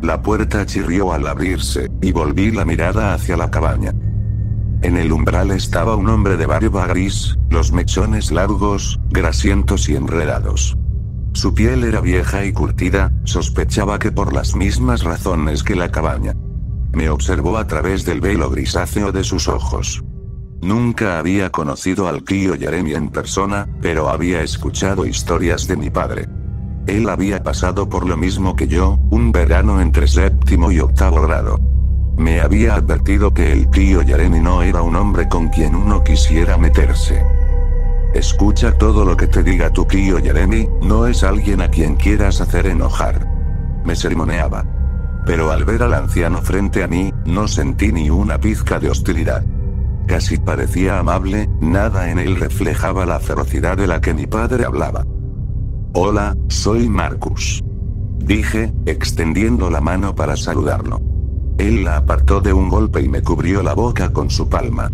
La puerta chirrió al abrirse, y volví la mirada hacia la cabaña. En el umbral estaba un hombre de barba gris, los mechones largos, grasientos y enredados. Su piel era vieja y curtida, sospechaba que por las mismas razones que la cabaña. Me observó a través del velo grisáceo de sus ojos. Nunca había conocido al tío Jeremy en persona, pero había escuchado historias de mi padre. Él había pasado por lo mismo que yo, un verano entre 7º y 8º grado. Me había advertido que el tío Jeremy no era un hombre con quien uno quisiera meterse. Escucha todo lo que te diga tu tío Jeremy, no es alguien a quien quieras hacer enojar. Me sermoneaba. Pero al ver al anciano frente a mí, no sentí ni una pizca de hostilidad. Casi parecía amable, nada en él reflejaba la ferocidad de la que mi padre hablaba. Hola, soy Marcus, dije, extendiendo la mano para saludarlo. Él la apartó de un golpe y me cubrió la boca con su palma.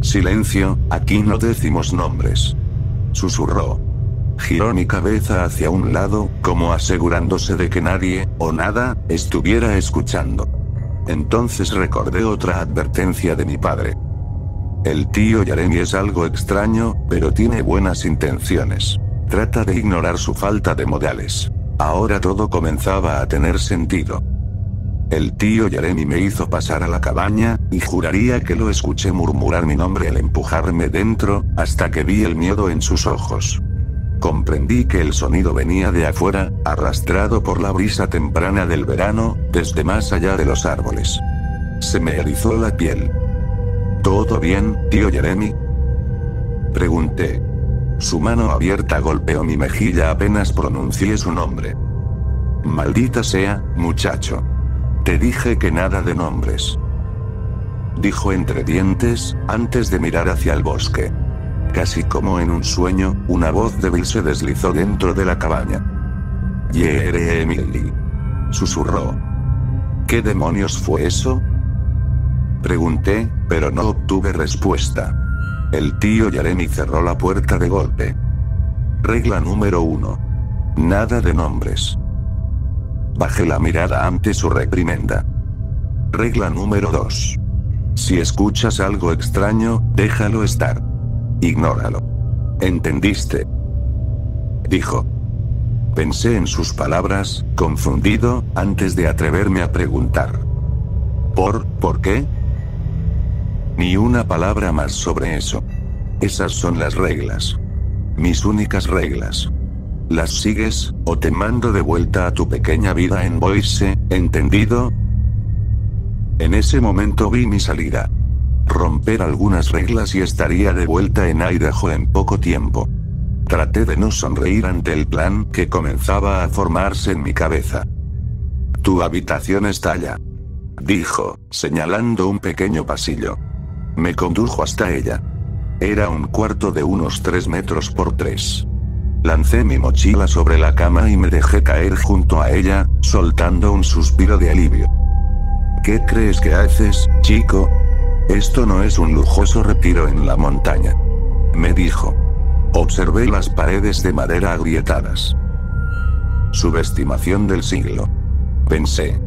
Silencio, aquí no decimos nombres, susurró. Giró mi cabeza hacia un lado, como asegurándose de que nadie, o nada, estuviera escuchando. Entonces recordé otra advertencia de mi padre. El tío Jeremy es algo extraño, pero tiene buenas intenciones. Trata de ignorar su falta de modales. Ahora todo comenzaba a tener sentido. El tío Jeremy me hizo pasar a la cabaña, y juraría que lo escuché murmurar mi nombre al empujarme dentro, hasta que vi el miedo en sus ojos. Comprendí que el sonido venía de afuera, arrastrado por la brisa temprana del verano, desde más allá de los árboles. Se me erizó la piel. ¿Todo bien, tío Jeremy?, pregunté. Su mano abierta golpeó mi mejilla apenas pronuncié su nombre. Maldita sea, muchacho. Te dije que nada de nombres, dijo entre dientes, antes de mirar hacia el bosque. Casi como en un sueño, una voz débil se deslizó dentro de la cabaña. Jeremy, susurró. ¿Qué demonios fue eso?, pregunté, pero no obtuve respuesta. El tío Jeremy cerró la puerta de golpe. Regla número 1. Nada de nombres. Bajé la mirada ante su reprimenda. Regla número 2. Si escuchas algo extraño, déjalo estar. Ignóralo. ¿Entendiste?, dijo. Pensé en sus palabras, confundido, antes de atreverme a preguntar. ¿Por qué? Ni una palabra más sobre eso. Esas son las reglas. Mis únicas reglas. Las sigues, o te mando de vuelta a tu pequeña vida en Boise, ¿entendido? En ese momento vi mi salida. Romper algunas reglas y estaría de vuelta en Idaho en poco tiempo. Traté de no sonreír ante el plan que comenzaba a formarse en mi cabeza. Tu habitación está allá, dijo, señalando un pequeño pasillo. Me condujo hasta ella. Era un cuarto de unos 3 metros por 3. Lancé mi mochila sobre la cama y me dejé caer junto a ella, soltando un suspiro de alivio. ¿Qué crees que haces, chico? Esto no es un lujoso retiro en la montaña, me dijo. Observé las paredes de madera agrietadas. Subestimación del siglo, pensé.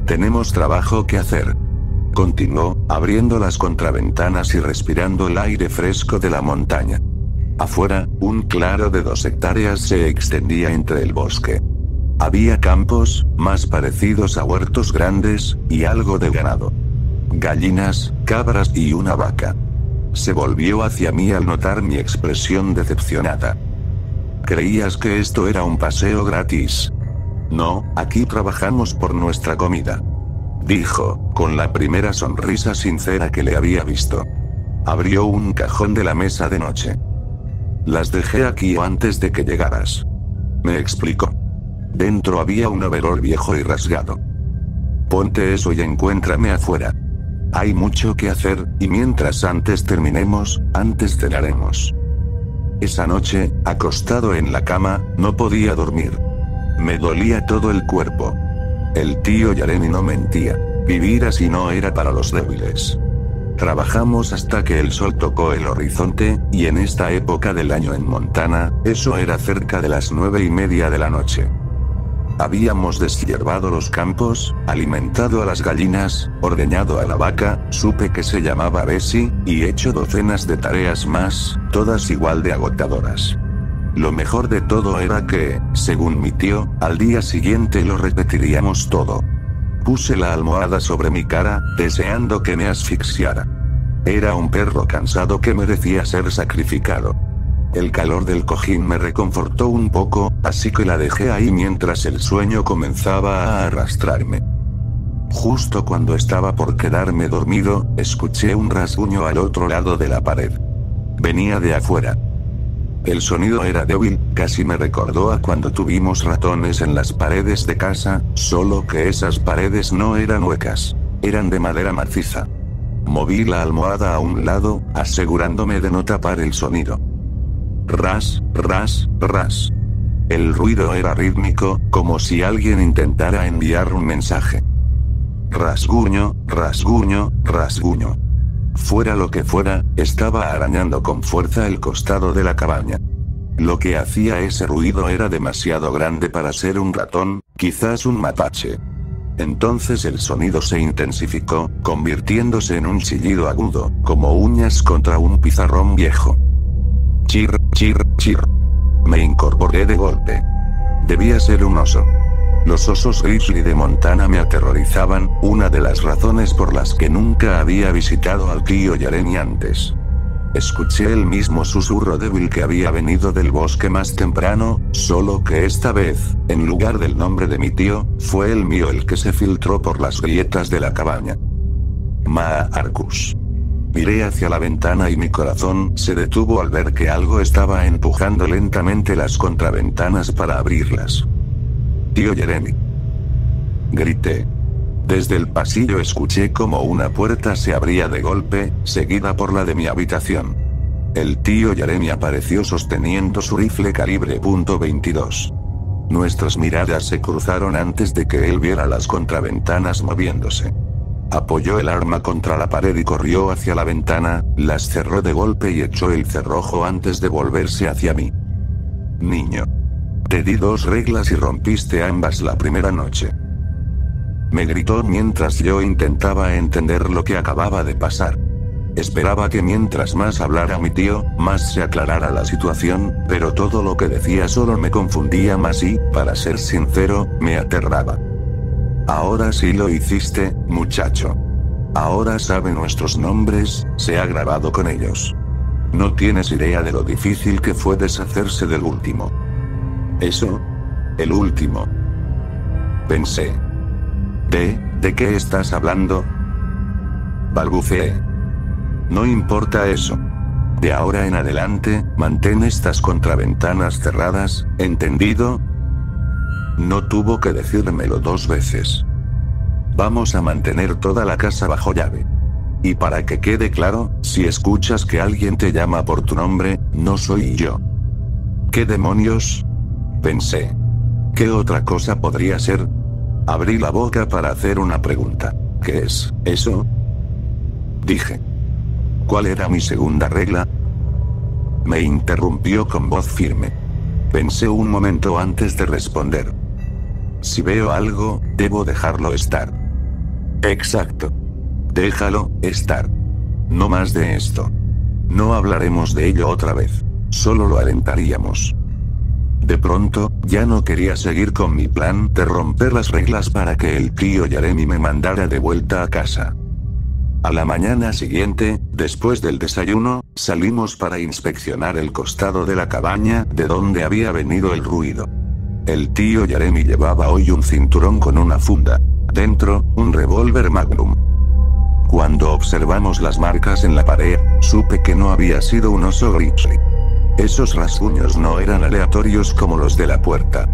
Tenemos trabajo que hacer, continuó, abriendo las contraventanas y respirando el aire fresco de la montaña. Afuera, un claro de 2 hectáreas se extendía entre el bosque. Había campos, más parecidos a huertos grandes, y algo de ganado. Gallinas, cabras y una vaca. Se volvió hacia mí al notar mi expresión decepcionada. ¿Creías que esto era un paseo gratis? No, aquí trabajamos por nuestra comida, dijo, con la primera sonrisa sincera que le había visto. Abrió un cajón de la mesa de noche. Las dejé aquí antes de que llegaras, me explicó. Dentro había un overol viejo y rasgado. Ponte eso y encuéntrame afuera. Hay mucho que hacer, y mientras antes terminemos, antes cenaremos. Esa noche, acostado en la cama, no podía dormir. Me dolía todo el cuerpo. El tío Jeremy no mentía. Vivir así no era para los débiles. Trabajamos hasta que el sol tocó el horizonte, y en esta época del año en Montana, eso era cerca de las 9:30 de la noche. Habíamos deshierbado los campos, alimentado a las gallinas, ordeñado a la vaca, supe que se llamaba Bessie, y hecho docenas de tareas más, todas igual de agotadoras. Lo mejor de todo era que, según mi tío, al día siguiente lo repetiríamos todo. Puse la almohada sobre mi cara, deseando que me asfixiara. Era un perro cansado que merecía ser sacrificado. El calor del cojín me reconfortó un poco, así que la dejé ahí mientras el sueño comenzaba a arrastrarme. Justo cuando estaba por quedarme dormido, escuché un rasguño al otro lado de la pared. Venía de afuera. El sonido era débil, casi me recordó a cuando tuvimos ratones en las paredes de casa, solo que esas paredes no eran huecas. Eran de madera maciza. Moví la almohada a un lado, asegurándome de no tapar el sonido. Ras, ras, ras. El ruido era rítmico, como si alguien intentara enviar un mensaje. Rasguño, rasguño, rasguño. Fuera lo que fuera, estaba arañando con fuerza el costado de la cabaña. Lo que hacía ese ruido era demasiado grande para ser un ratón, quizás un mapache. Entonces el sonido se intensificó, convirtiéndose en un chillido agudo, como uñas contra un pizarrón viejo. Chir, chir, chir. Me incorporé de golpe. Debía ser un oso. Los osos grizzly de Montana me aterrorizaban, una de las razones por las que nunca había visitado al tío Jeremy antes. Escuché el mismo susurro débil que había venido del bosque más temprano, solo que esta vez, en lugar del nombre de mi tío, fue el mío el que se filtró por las grietas de la cabaña. Marcus. Miré hacia la ventana y mi corazón se detuvo al ver que algo estaba empujando lentamente las contraventanas para abrirlas. Tío Jeremy. Grité. Desde el pasillo escuché como una puerta se abría de golpe, seguida por la de mi habitación. El tío Jeremy apareció sosteniendo su rifle calibre .22. Nuestras miradas se cruzaron antes de que él viera las contraventanas moviéndose. Apoyó el arma contra la pared y corrió hacia la ventana, las cerró de golpe y echó el cerrojo antes de volverse hacia mí. Niño. Te di 2 reglas y rompiste ambas la primera noche. Me gritó mientras yo intentaba entender lo que acababa de pasar. Esperaba que mientras más hablara mi tío, más se aclarara la situación, pero todo lo que decía solo me confundía más y, para ser sincero, me aterraba. Ahora sí lo hiciste, muchacho. Ahora sabe nuestros nombres, se ha grabado con ellos. No tienes idea de lo difícil que fue deshacerse del último. ¿Eso? El último. Pensé. ¿De qué estás hablando? Balbuceé. No importa eso. De ahora en adelante, mantén estas contraventanas cerradas, ¿entendido? No tuvo que decírmelo 2 veces. Vamos a mantener toda la casa bajo llave. Y para que quede claro, si escuchas que alguien te llama por tu nombre, no soy yo. ¿Qué demonios? Pensé. ¿Qué otra cosa podría ser? Abrí la boca para hacer una pregunta. ¿Qué es eso? Dije. ¿Cuál era mi segunda regla? Me interrumpió con voz firme. Pensé un momento antes de responder. Si veo algo, debo dejarlo estar. Exacto. Déjalo estar. No más de esto. No hablaremos de ello otra vez. Solo lo alentaríamos. De pronto, ya no quería seguir con mi plan de romper las reglas para que el tío Jeremy me mandara de vuelta a casa. A la mañana siguiente, después del desayuno, salimos para inspeccionar el costado de la cabaña de donde había venido el ruido. El tío Jeremy llevaba hoy un cinturón con una funda. Dentro, un revólver Magnum. Cuando observamos las marcas en la pared, supe que no había sido un oso grizzly. Esos rasguños no eran aleatorios como los de la puerta.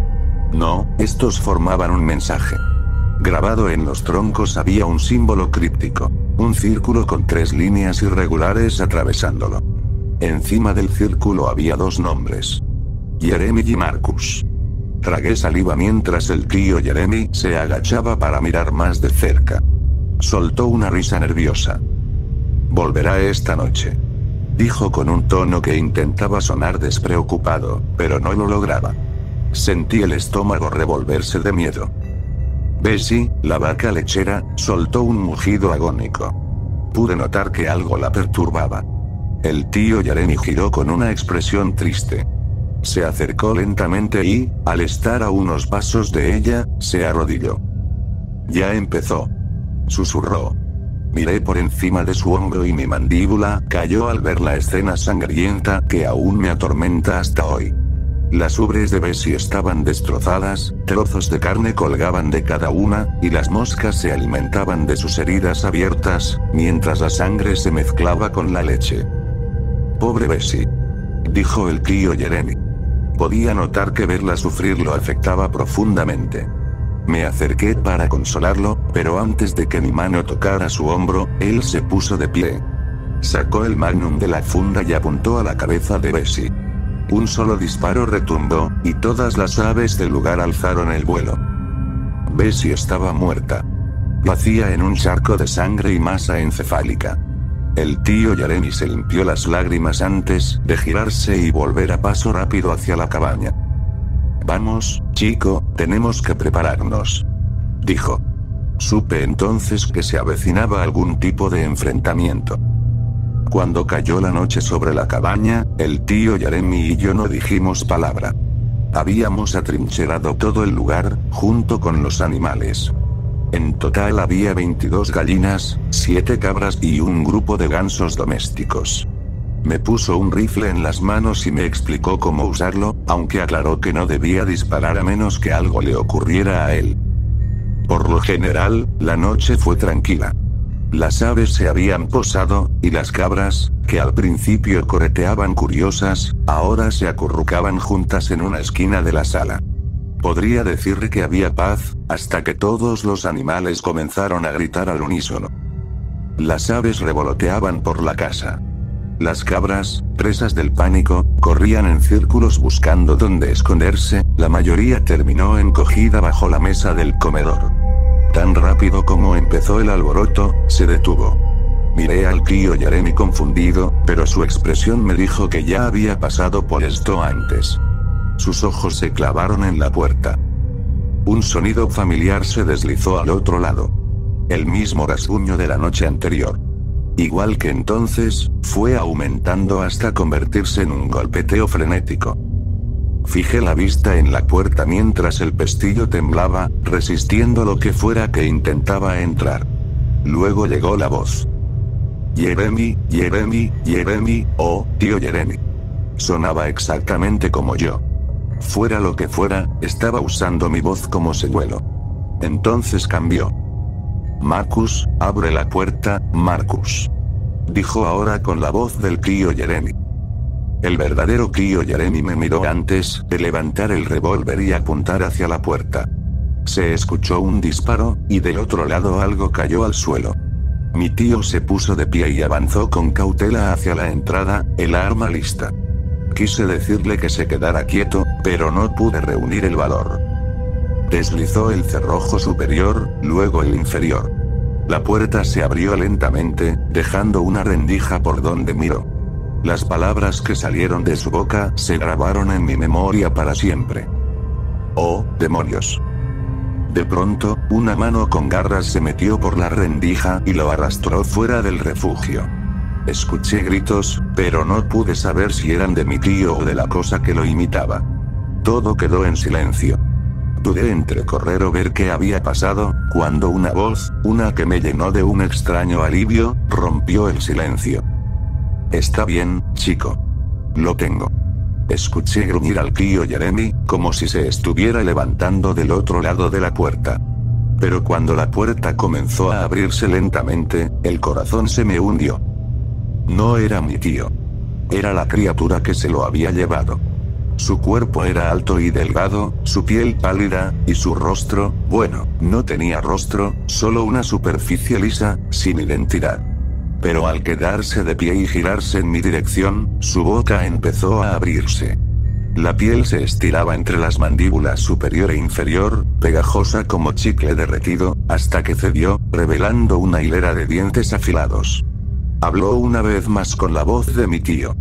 No, estos formaban un mensaje. Grabado en los troncos había un símbolo críptico. Un círculo con 3 líneas irregulares atravesándolo. Encima del círculo había 2 nombres. Jeremy y Marcus. Tragué saliva mientras el tío Jeremy se agachaba para mirar más de cerca. Soltó una risa nerviosa. Volverá esta noche. Dijo con un tono que intentaba sonar despreocupado, pero no lo lograba. Sentí el estómago revolverse de miedo. Bessie, la vaca lechera, soltó un mugido agónico. Pude notar que algo la perturbaba. El tío Jeremy giró con una expresión triste. Se acercó lentamente y, al estar a unos pasos de ella, se arrodilló. Ya empezó. Susurró. Miré por encima de su hombro y mi mandíbula cayó al ver la escena sangrienta que aún me atormenta hasta hoy. Las ubres de Bessie estaban destrozadas, trozos de carne colgaban de cada una, y las moscas se alimentaban de sus heridas abiertas, mientras la sangre se mezclaba con la leche. Pobre Bessie, dijo el tío Jeremy. Podía notar que verla sufrir lo afectaba profundamente. Me acerqué para consolarlo, pero antes de que mi mano tocara su hombro, él se puso de pie. Sacó el Magnum de la funda y apuntó a la cabeza de Bessie. Un solo disparo retumbó, y todas las aves del lugar alzaron el vuelo. Bessie estaba muerta. Yacía en un charco de sangre y masa encefálica. El tío Jeremy se limpió las lágrimas antes de girarse y volver a paso rápido hacia la cabaña. Vamos, chico, tenemos que prepararnos, dijo. Supe entonces que se avecinaba algún tipo de enfrentamiento. Cuando cayó la noche sobre la cabaña, el tío Jeremy y yo no dijimos palabra. Habíamos atrincherado todo el lugar, junto con los animales. En total había 22 gallinas, 7 cabras y un grupo de gansos domésticos. Me puso un rifle en las manos y me explicó cómo usarlo, aunque aclaró que no debía disparar a menos que algo le ocurriera a él. Por lo general, la noche fue tranquila. Las aves se habían posado, y las cabras, que al principio correteaban curiosas, ahora se acurrucaban juntas en una esquina de la sala. Podría decir que había paz, hasta que todos los animales comenzaron a gritar al unísono. Las aves revoloteaban por la casa. Las cabras, presas del pánico, corrían en círculos buscando dónde esconderse, la mayoría terminó encogida bajo la mesa del comedor. Tan rápido como empezó el alboroto, se detuvo. Miré al tío Jeremy confundido, pero su expresión me dijo que ya había pasado por esto antes. Sus ojos se clavaron en la puerta. Un sonido familiar se deslizó al otro lado. El mismo rasguño de la noche anterior. Igual que entonces, fue aumentando hasta convertirse en un golpeteo frenético. Fijé la vista en la puerta mientras el pestillo temblaba, resistiendo lo que fuera que intentaba entrar. Luego llegó la voz. Jeremy, Jeremy, Jeremy, oh, tío Jeremy. Sonaba exactamente como yo. Fuera lo que fuera, estaba usando mi voz como señuelo. Entonces cambió. Marcus, abre la puerta, Marcus. Dijo ahora con la voz del tío Jeremy. El verdadero tío Jeremy me miró antes de levantar el revólver y apuntar hacia la puerta. Se escuchó un disparo, y del otro lado algo cayó al suelo. Mi tío se puso de pie y avanzó con cautela hacia la entrada, el arma lista. Quise decirle que se quedara quieto, pero no pude reunir el valor. Deslizó el cerrojo superior, luego el inferior. La puerta se abrió lentamente, dejando una rendija por donde miró. Las palabras que salieron de su boca se grabaron en mi memoria para siempre. ¡Oh, demonios! De pronto, una mano con garras se metió por la rendija y lo arrastró fuera del refugio. Escuché gritos, pero no pude saber si eran de mi tío o de la cosa que lo imitaba. Todo quedó en silencio. Dudé entre correr o ver qué había pasado, cuando una voz, una que me llenó de un extraño alivio, rompió el silencio. Está bien, chico. Lo tengo. Escuché gruñir al tío Jeremy, como si se estuviera levantando del otro lado de la puerta. Pero cuando la puerta comenzó a abrirse lentamente, el corazón se me hundió. No era mi tío. Era la criatura que se lo había llevado. Su cuerpo era alto y delgado, su piel pálida, y su rostro, bueno, no tenía rostro, solo una superficie lisa, sin identidad. Pero al quedarse de pie y girarse en mi dirección, su boca empezó a abrirse. La piel se estiraba entre las mandíbulas superior e inferior, pegajosa como chicle derretido, hasta que cedió, revelando una hilera de dientes afilados. Habló una vez más con la voz de mi tío.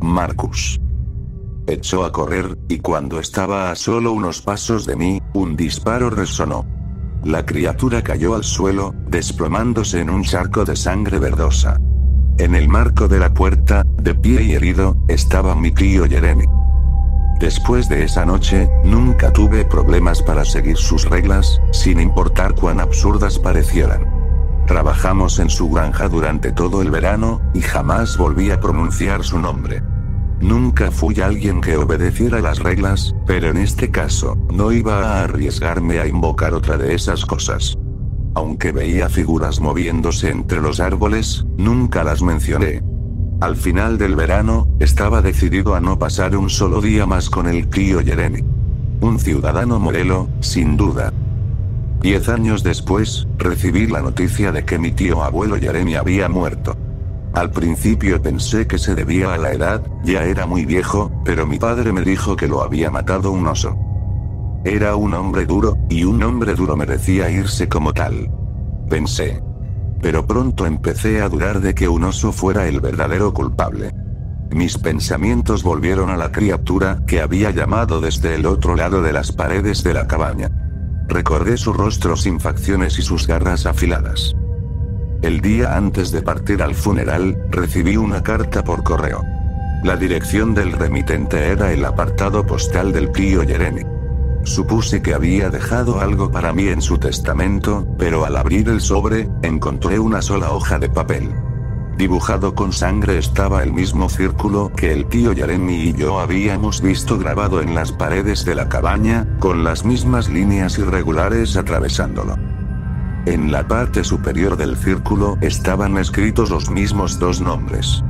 Marcus. Echó a correr, y cuando estaba a solo unos pasos de mí, un disparo resonó. La criatura cayó al suelo, desplomándose en un charco de sangre verdosa. En el marco de la puerta, de pie y herido, estaba mi tío Jeremy. Después de esa noche, nunca tuve problemas para seguir sus reglas, sin importar cuán absurdas parecieran. Trabajamos en su granja durante todo el verano, y jamás volví a pronunciar su nombre. Nunca fui alguien que obedeciera las reglas, pero en este caso, no iba a arriesgarme a invocar otra de esas cosas. Aunque veía figuras moviéndose entre los árboles, nunca las mencioné. Al final del verano, estaba decidido a no pasar un solo día más con el tío Jeremy. Un ciudadano Morelo, sin duda. 10 años después, recibí la noticia de que mi tío abuelo Jeremy había muerto. Al principio pensé que se debía a la edad, ya era muy viejo, pero mi padre me dijo que lo había matado un oso. Era un hombre duro, y un hombre duro merecía irse como tal. Pensé. Pero pronto empecé a dudar de que un oso fuera el verdadero culpable. Mis pensamientos volvieron a la criatura que había llamado desde el otro lado de las paredes de la cabaña. Recordé su rostro sin facciones y sus garras afiladas. El día antes de partir al funeral, recibí una carta por correo. La dirección del remitente era el apartado postal del tío Jeremy. Supuse que había dejado algo para mí en su testamento, pero al abrir el sobre, encontré una sola hoja de papel. Dibujado con sangre estaba el mismo círculo que el tío Jeremy y yo habíamos visto grabado en las paredes de la cabaña, con las mismas líneas irregulares atravesándolo. En la parte superior del círculo estaban escritos los mismos dos nombres.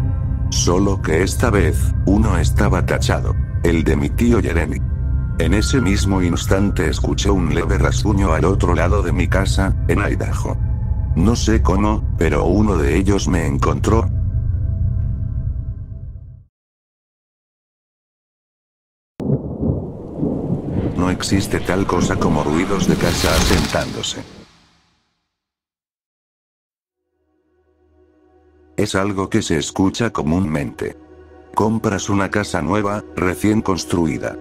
Solo que esta vez, uno estaba tachado. El de mi tío Jeremy. En ese mismo instante escuché un leve rasguño al otro lado de mi casa, en Idaho. No sé cómo, pero uno de ellos me encontró. No existe tal cosa como ruidos de casa asentándose. Es algo que se escucha comúnmente. Compras una casa nueva, recién construida.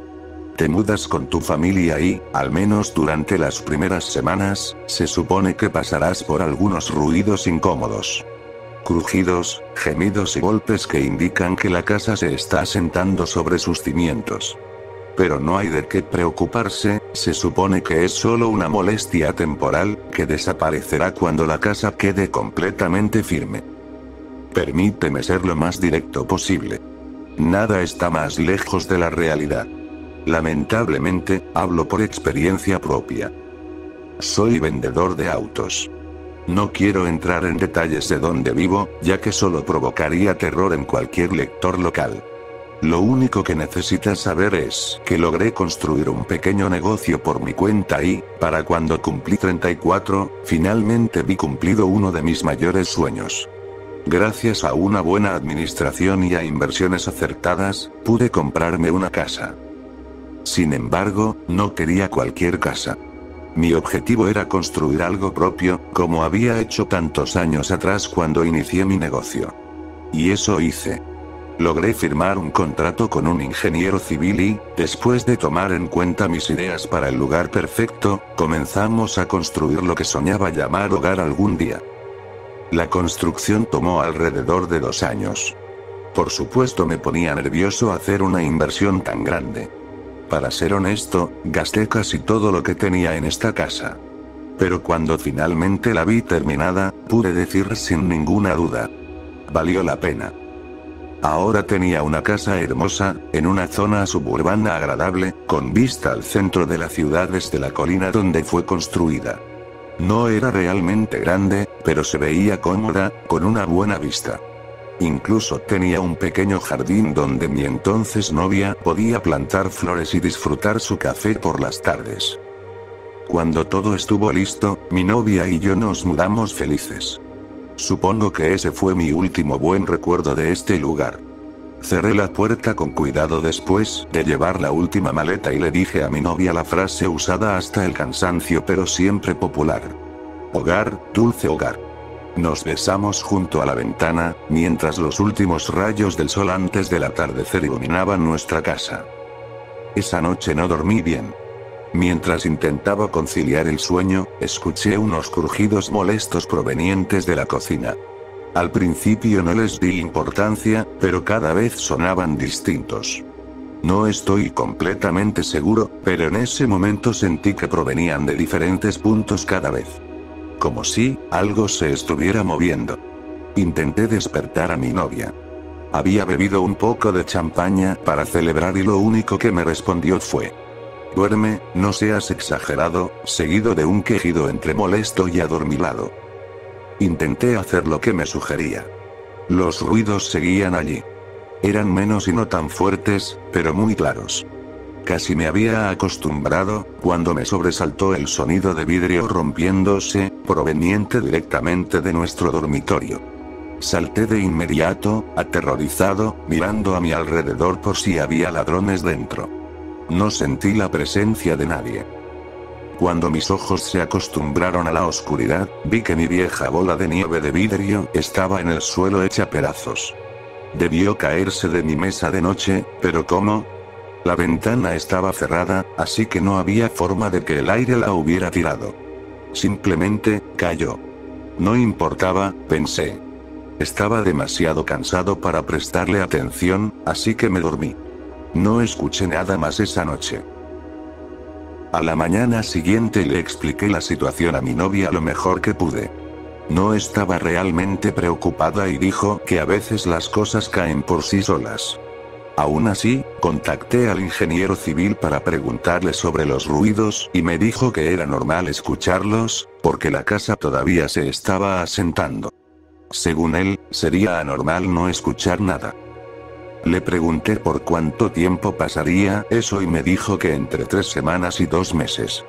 Te mudas con tu familia y, al menos durante las primeras semanas, se supone que pasarás por algunos ruidos incómodos. Crujidos, gemidos y golpes que indican que la casa se está asentando sobre sus cimientos. Pero no hay de qué preocuparse, se supone que es solo una molestia temporal, que desaparecerá cuando la casa quede completamente firme. Permíteme ser lo más directo posible. Nada está más lejos de la realidad. Lamentablemente, hablo por experiencia propia. Soy vendedor de autos. No quiero entrar en detalles de dónde vivo, ya que solo provocaría terror en cualquier lector local. Lo único que necesitas saber es que logré construir un pequeño negocio por mi cuenta y, para cuando cumplí 34, finalmente vi cumplido uno de mis mayores sueños. Gracias a una buena administración y a inversiones acertadas, pude comprarme una casa. Sin embargo, no quería cualquier casa. Mi objetivo era construir algo propio, como había hecho tantos años atrás cuando inicié mi negocio. Y eso hice. Logré firmar un contrato con un ingeniero civil y, después de tomar en cuenta mis ideas para el lugar perfecto, comenzamos a construir lo que soñaba llamar hogar algún día. La construcción tomó alrededor de 2 años. Por supuesto me ponía nervioso hacer una inversión tan grande. Para ser honesto, gasté casi todo lo que tenía en esta casa. Pero cuando finalmente la vi terminada, pude decir sin ninguna duda: valió la pena. Ahora tenía una casa hermosa, en una zona suburbana agradable, con vista al centro de la ciudad desde la colina donde fue construida. No era realmente grande, pero se veía cómoda, con una buena vista. Incluso tenía un pequeño jardín donde mi entonces novia podía plantar flores y disfrutar su café por las tardes. Cuando todo estuvo listo, mi novia y yo nos mudamos felices. Supongo que ese fue mi último buen recuerdo de este lugar. Cerré la puerta con cuidado después de llevar la última maleta y le dije a mi novia la frase usada hasta el cansancio pero siempre popular: hogar, dulce hogar. Nos besamos junto a la ventana, mientras los últimos rayos del sol antes del atardecer iluminaban nuestra casa. Esa noche no dormí bien. Mientras intentaba conciliar el sueño, escuché unos crujidos molestos provenientes de la cocina. Al principio no les di importancia, pero cada vez sonaban distintos. No estoy completamente seguro, pero en ese momento sentí que provenían de diferentes puntos cada vez. Como si algo se estuviera moviendo. Intenté despertar a mi novia. Había bebido un poco de champaña para celebrar y lo único que me respondió fue: duerme, no seas exagerado, seguido de un quejido entre molesto y adormilado. Intenté hacer lo que me sugería. Los ruidos seguían allí. Eran menos y no tan fuertes, pero muy claros. Casi me había acostumbrado, cuando me sobresaltó el sonido de vidrio rompiéndose, proveniente directamente de nuestro dormitorio. Salté de inmediato, aterrorizado, mirando a mi alrededor por si había ladrones dentro. No sentí la presencia de nadie. Cuando mis ojos se acostumbraron a la oscuridad, vi que mi vieja bola de nieve de vidrio estaba en el suelo hecha pedazos. Debió caerse de mi mesa de noche, pero ¿cómo? La ventana estaba cerrada, así que no había forma de que el aire la hubiera tirado. Simplemente, cayó. No importaba, pensé. Estaba demasiado cansado para prestarle atención, así que me dormí. No escuché nada más esa noche. A la mañana siguiente le expliqué la situación a mi novia lo mejor que pude. No estaba realmente preocupada y dijo que a veces las cosas caen por sí solas. Aún así, contacté al ingeniero civil para preguntarle sobre los ruidos y me dijo que era normal escucharlos, porque la casa todavía se estaba asentando. Según él, sería anormal no escuchar nada. Le pregunté por cuánto tiempo pasaría eso y me dijo que entre 3 semanas y 2 meses.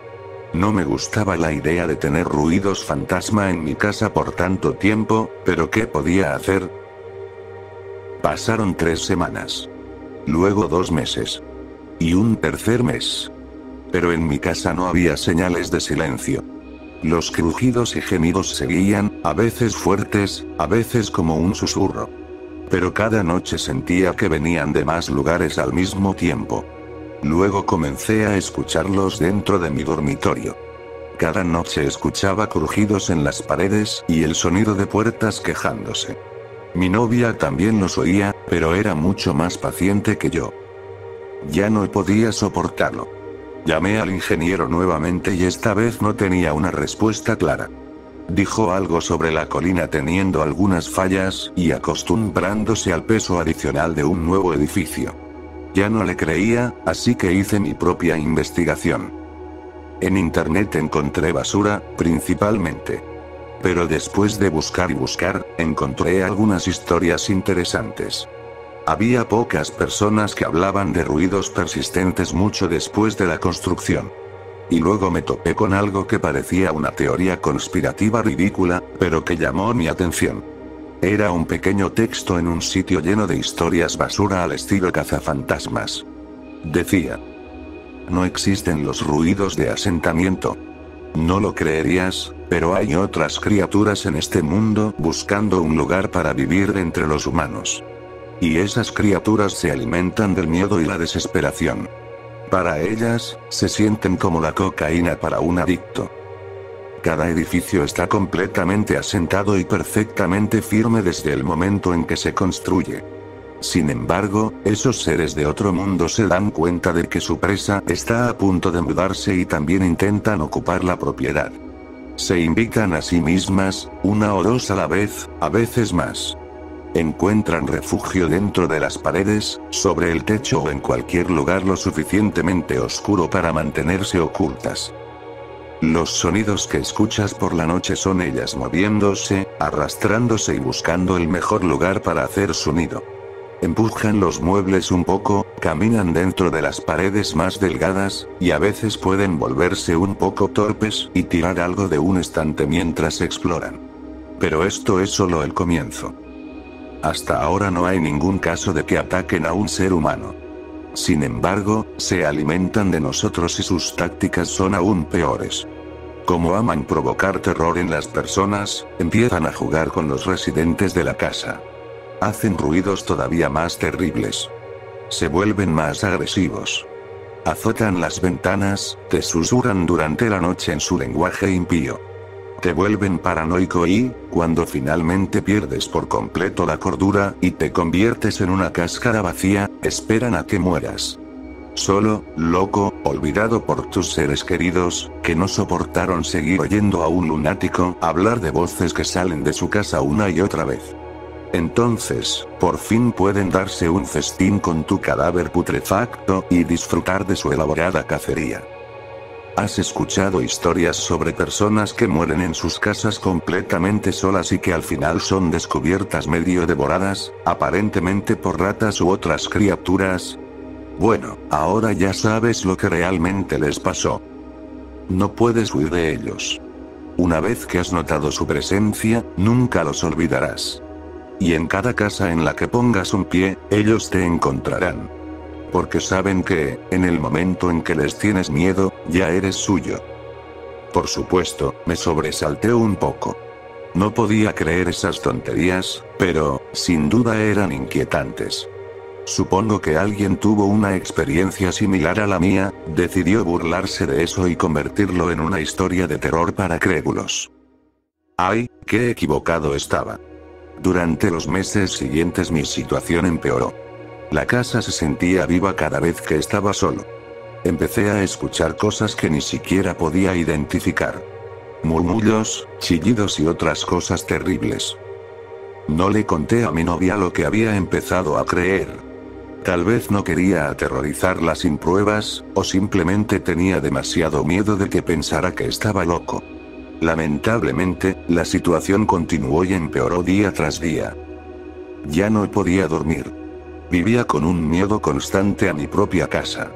No me gustaba la idea de tener ruidos fantasma en mi casa por tanto tiempo, pero ¿qué podía hacer? Pasaron 3 semanas. Luego 2 meses. Y un tercer mes. Pero en mi casa no había señales de silencio. Los crujidos y gemidos seguían, a veces fuertes, a veces como un susurro. Pero cada noche sentía que venían de más lugares al mismo tiempo. Luego comencé a escucharlos dentro de mi dormitorio. Cada noche escuchaba crujidos en las paredes y el sonido de puertas quejándose. Mi novia también los oía, pero era mucho más paciente que yo. Ya no podía soportarlo. Llamé al ingeniero nuevamente y esta vez no tenía una respuesta clara. Dijo algo sobre la colina teniendo algunas fallas y acostumbrándose al peso adicional de un nuevo edificio. Ya no le creía, así que hice mi propia investigación. En internet encontré basura, principalmente. Pero después de buscar y buscar, encontré algunas historias interesantes. Había pocas personas que hablaban de ruidos persistentes mucho después de la construcción. Y luego me topé con algo que parecía una teoría conspirativa ridícula, pero que llamó mi atención. Era un pequeño texto en un sitio lleno de historias basura al estilo cazafantasmas. Decía: no existen los ruidos de asentamiento. No lo creerías, pero hay otras criaturas en este mundo buscando un lugar para vivir entre los humanos. Y esas criaturas se alimentan del miedo y la desesperación. Para ellas, se sienten como la cocaína para un adicto. Cada edificio está completamente asentado y perfectamente firme desde el momento en que se construye. Sin embargo, esos seres de otro mundo se dan cuenta de que su presa está a punto de mudarse y también intentan ocupar la propiedad. Se invitan a sí mismas, 1 o 2 a la vez, a veces más. Encuentran refugio dentro de las paredes, sobre el techo o en cualquier lugar lo suficientemente oscuro para mantenerse ocultas. Los sonidos que escuchas por la noche son ellas moviéndose, arrastrándose y buscando el mejor lugar para hacer su nido. Empujan los muebles un poco, caminan dentro de las paredes más delgadas, y a veces pueden volverse un poco torpes y tirar algo de un estante mientras exploran. Pero esto es solo el comienzo. Hasta ahora no hay ningún caso de que ataquen a un ser humano. Sin embargo, se alimentan de nosotros y sus tácticas son aún peores. Como aman provocar terror en las personas, empiezan a jugar con los residentes de la casa. Hacen ruidos todavía más terribles. Se vuelven más agresivos. Azotan las ventanas, te susurran durante la noche en su lenguaje impío. Te vuelven paranoico y, cuando finalmente pierdes por completo la cordura y te conviertes en una cáscara vacía, esperan a que mueras. Solo, loco, olvidado por tus seres queridos, que no soportaron seguir oyendo a un lunático hablar de voces que salen de su casa una y otra vez. Entonces, por fin pueden darse un festín con tu cadáver putrefacto y disfrutar de su elaborada cacería. ¿Has escuchado historias sobre personas que mueren en sus casas completamente solas y que al final son descubiertas medio devoradas, aparentemente por ratas u otras criaturas? Bueno, ahora ya sabes lo que realmente les pasó. No puedes huir de ellos. Una vez que has notado su presencia, nunca los olvidarás. Y en cada casa en la que pongas un pie, ellos te encontrarán. Porque saben que, en el momento en que les tienes miedo, ya eres suyo. Por supuesto, me sobresalté un poco. No podía creer esas tonterías, pero, sin duda eran inquietantes. Supongo que alguien tuvo una experiencia similar a la mía, decidió burlarse de eso y convertirlo en una historia de terror para crédulos. ¡Ay, qué equivocado estaba! Durante los meses siguientes mi situación empeoró. La casa se sentía viva cada vez que estaba solo. Empecé a escuchar cosas que ni siquiera podía identificar. Murmullos, chillidos y otras cosas terribles. No le conté a mi novia lo que había empezado a creer. Tal vez no quería aterrorizarla sin pruebas, o simplemente tenía demasiado miedo de que pensara que estaba loco. Lamentablemente, la situación continuó y empeoró día tras día. Ya no podía dormir. Vivía con un miedo constante a mi propia casa.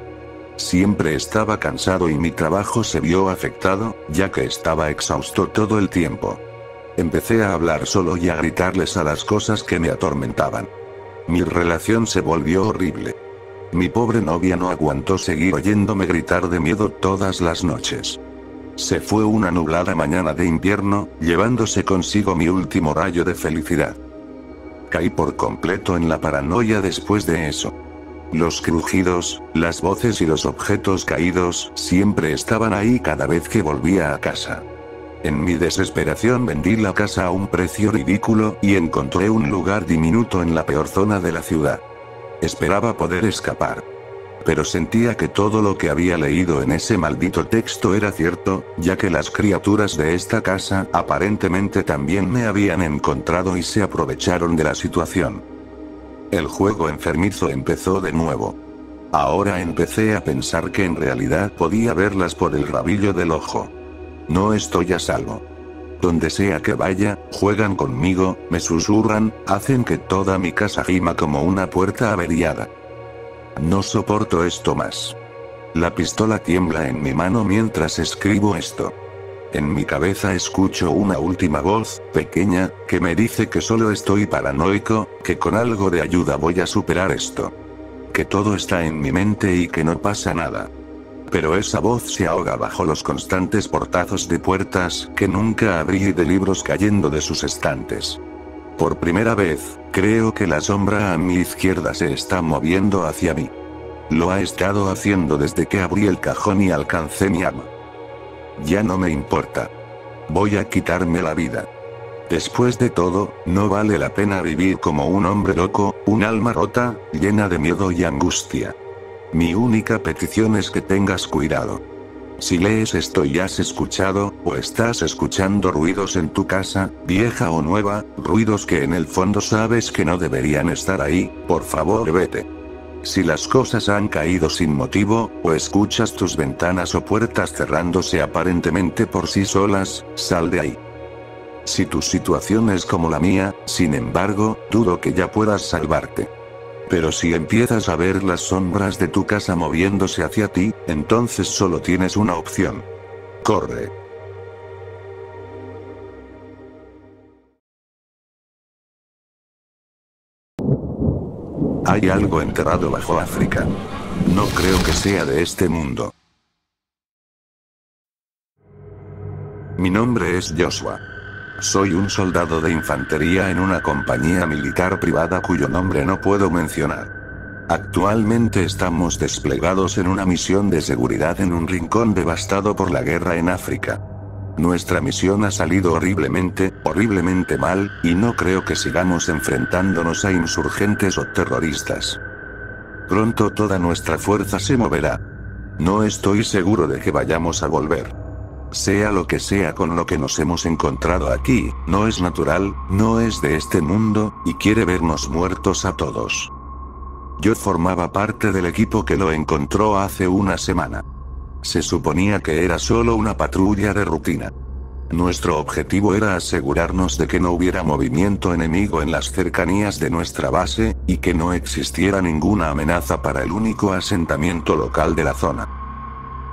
Siempre estaba cansado y mi trabajo se vio afectado, ya que estaba exhausto todo el tiempo. Empecé a hablar solo y a gritarles a las cosas que me atormentaban. Mi relación se volvió horrible. Mi pobre novia no aguantó seguir oyéndome gritar de miedo todas las noches. Se fue una nublada mañana de invierno, llevándose consigo mi último rayo de felicidad. Caí por completo en la paranoia después de eso. Los crujidos, las voces y los objetos caídos siempre estaban ahí cada vez que volvía a casa. En mi desesperación vendí la casa a un precio ridículo y encontré un lugar diminuto en la peor zona de la ciudad. Esperaba poder escapar. Pero sentía que todo lo que había leído en ese maldito texto era cierto, ya que las criaturas de esta casa aparentemente también me habían encontrado y se aprovecharon de la situación. El juego enfermizo empezó de nuevo. Ahora empecé a pensar que en realidad podía verlas por el rabillo del ojo. No estoy a salvo. Donde sea que vaya, juegan conmigo, me susurran, hacen que toda mi casa gima como una puerta averiada. No soporto esto más. La pistola tiembla en mi mano mientras escribo esto. En mi cabeza escucho una última voz, pequeña, que me dice que solo estoy paranoico, que con algo de ayuda voy a superar esto. Que todo está en mi mente y que no pasa nada. Pero esa voz se ahoga bajo los constantes portazos de puertas que nunca abrí y de libros cayendo de sus estantes. Por primera vez, creo que la sombra a mi izquierda se está moviendo hacia mí. Lo ha estado haciendo desde que abrí el cajón y alcancé mi arma. Ya no me importa. Voy a quitarme la vida. Después de todo, no vale la pena vivir como un hombre loco, un alma rota, llena de miedo y angustia. Mi única petición es que tengas cuidado. Si lees esto y has escuchado, o estás escuchando ruidos en tu casa, vieja o nueva, ruidos que en el fondo sabes que no deberían estar ahí, por favor vete. Si las cosas han caído sin motivo, o escuchas tus ventanas o puertas cerrándose aparentemente por sí solas, sal de ahí. Si tu situación es como la mía, sin embargo, dudo que ya puedas salvarte. Pero si empiezas a ver las sombras de tu casa moviéndose hacia ti, entonces solo tienes una opción. Corre. Hay algo enterrado bajo África. No creo que sea de este mundo. Mi nombre es Joshua. Soy un soldado de infantería en una compañía militar privada cuyo nombre no puedo mencionar. Actualmente estamos desplegados en una misión de seguridad en un rincón devastado por la guerra en África. Nuestra misión ha salido horriblemente mal, y no creo que sigamos enfrentándonos a insurgentes o terroristas. Pronto toda nuestra fuerza se moverá. No estoy seguro de que vayamos a volver. Sea lo que sea con lo que nos hemos encontrado aquí, no es natural, no es de este mundo, y quiere vernos muertos a todos. Yo formaba parte del equipo que lo encontró hace una semana. Se suponía que era solo una patrulla de rutina. Nuestro objetivo era asegurarnos de que no hubiera movimiento enemigo en las cercanías de nuestra base, y que no existiera ninguna amenaza para el único asentamiento local de la zona.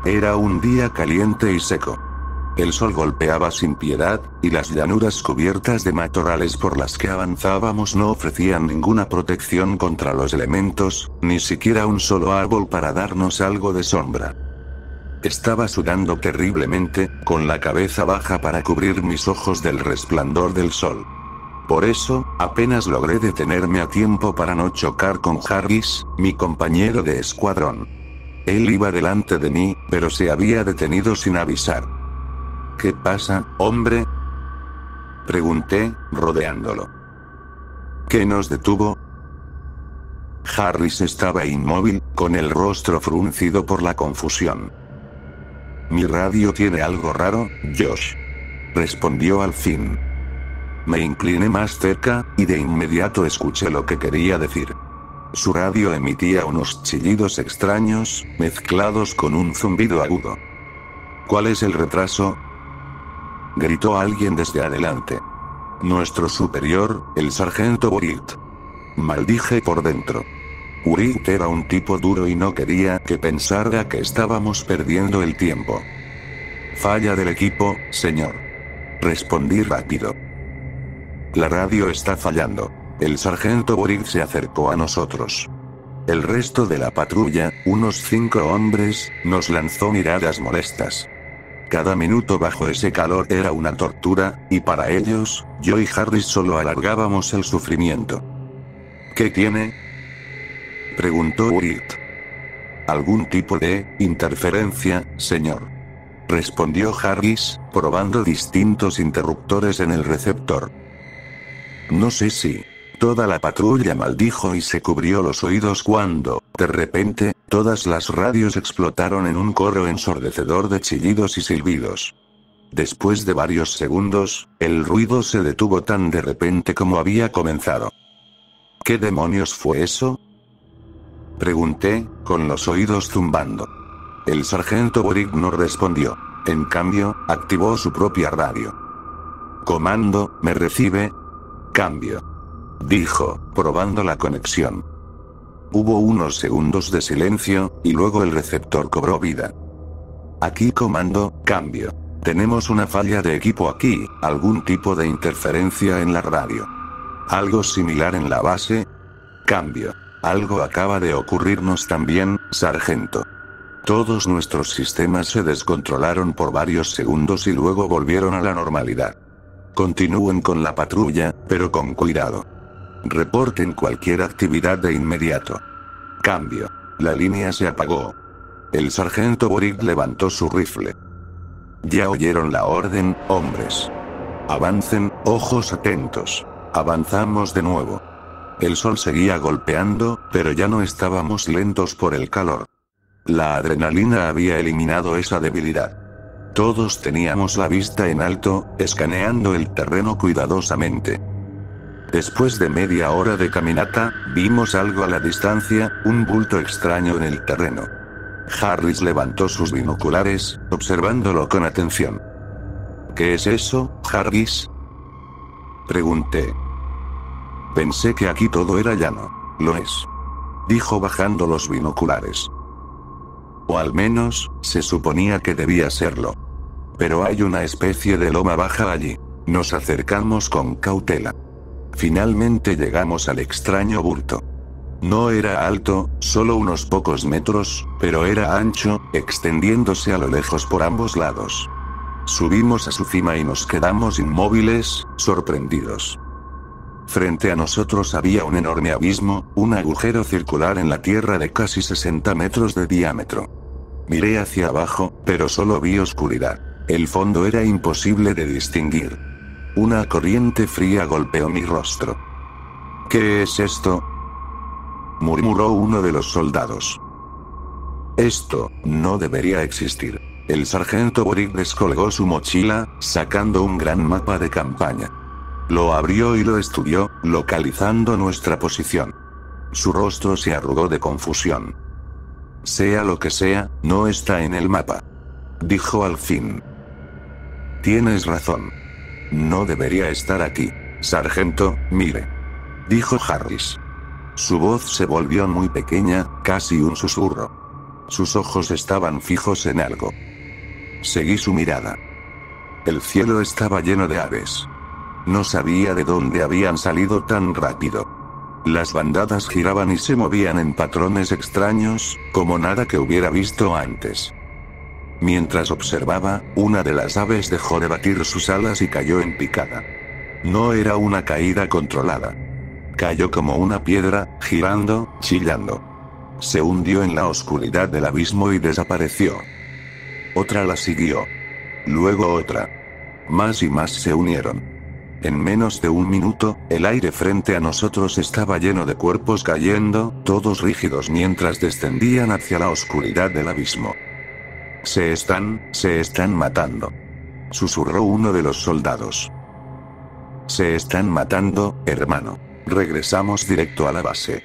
Era un día caliente y seco. El sol golpeaba sin piedad, y las llanuras cubiertas de matorrales por las que avanzábamos no ofrecían ninguna protección contra los elementos, ni siquiera un solo árbol para darnos algo de sombra. Estaba sudando terriblemente, con la cabeza baja para cubrir mis ojos del resplandor del sol. Por eso, apenas logré detenerme a tiempo para no chocar con Harris, mi compañero de escuadrón. Él iba delante de mí, pero se había detenido sin avisar. ¿Qué pasa, hombre? Pregunté, rodeándolo. ¿Qué nos detuvo? Harris estaba inmóvil, con el rostro fruncido por la confusión. Mi radio tiene algo raro, Josh. respondió al fin. Me incliné más cerca, y de inmediato escuché lo que quería decir. Su radio emitía unos chillidos extraños, mezclados con un zumbido agudo. ¿Cuál es el retraso?, gritó alguien desde adelante. Nuestro superior, el sargento Buritt. Maldije por dentro. Buritt era un tipo duro y no quería que pensara que estábamos perdiendo el tiempo. Falla del equipo, señor. Respondí rápido. La radio está fallando. El sargento Buritt se acercó a nosotros. El resto de la patrulla, unos 5 hombres, nos lanzó miradas molestas. Cada minuto bajo ese calor era una tortura, y para ellos, yo y Harris solo alargábamos el sufrimiento. ¿Qué tiene?, preguntó Buritt. Algún tipo de interferencia, señor, respondió Harris, probando distintos interruptores en el receptor. No sé si. Toda la patrulla maldijo y se cubrió los oídos cuando, de repente, todas las radios explotaron en un coro ensordecedor de chillidos y silbidos. Después de varios segundos, el ruido se detuvo tan de repente como había comenzado. ¿Qué demonios fue eso?, pregunté, con los oídos zumbando. El sargento Buritt no respondió. En cambio, activó su propia radio. Comando, ¿me recibe? Cambio, dijo, probando la conexión. Hubo unos segundos de silencio, y luego el receptor cobró vida. Aquí comando, cambio. Tenemos una falla de equipo aquí, algún tipo de interferencia en la radio. Algo similar en la base. Cambio. Algo acaba de ocurrirnos también, sargento. Todos nuestros sistemas se descontrolaron por varios segundos y luego volvieron a la normalidad. Continúen con la patrulla, pero con cuidado. Reporten cualquier actividad de inmediato. Cambio. La línea se apagó. El sargento Buritt levantó su rifle. Ya oyeron la orden, hombres. Avancen, ojos atentos. Avanzamos de nuevo. El sol seguía golpeando, pero ya no estábamos lentos por el calor. La adrenalina había eliminado esa debilidad. Todos teníamos la vista en alto, escaneando el terreno cuidadosamente. Después de media hora de caminata, vimos algo a la distancia, un bulto extraño en el terreno. Harris levantó sus binoculares, observándolo con atención. ¿Qué es eso, Harris?, pregunté. Pensé que aquí todo era llano. Lo es, dijo bajando los binoculares. O al menos, se suponía que debía serlo. Pero hay una especie de loma baja allí. Nos acercamos con cautela. Finalmente llegamos al extraño bulto. No era alto, solo unos pocos metros, pero era ancho, extendiéndose a lo lejos por ambos lados. Subimos a su cima y nos quedamos inmóviles, sorprendidos. Frente a nosotros había un enorme abismo, un agujero circular en la tierra de casi 60 metros de diámetro. Miré hacia abajo, pero solo vi oscuridad. El fondo era imposible de distinguir. Una corriente fría golpeó mi rostro. ¿Qué es esto?, murmuró uno de los soldados. Esto no debería existir. El sargento Buritt descolgó su mochila, sacando un gran mapa de campaña. Lo abrió y lo estudió, localizando nuestra posición. Su rostro se arrugó de confusión. Sea lo que sea, no está en el mapa, dijo al fin. Tienes razón. No debería estar aquí. Sargento, mire, dijo Harris. Su voz se volvió muy pequeña, casi un susurro. Sus ojos estaban fijos en algo. Seguí su mirada. El cielo estaba lleno de aves. No sabía de dónde habían salido tan rápido. Las bandadas giraban y se movían en patrones extraños, como nada que hubiera visto antes. Mientras observaba, una de las aves dejó de batir sus alas y cayó en picada. No era una caída controlada. Cayó como una piedra, girando, chillando. Se hundió en la oscuridad del abismo y desapareció. Otra la siguió. Luego otra. Más y más se unieron. En menos de un minuto, el aire frente a nosotros estaba lleno de cuerpos cayendo, todos rígidos mientras descendían hacia la oscuridad del abismo. Se están matando, susurró uno de los soldados. Se están matando, hermano. Regresamos directo a la base.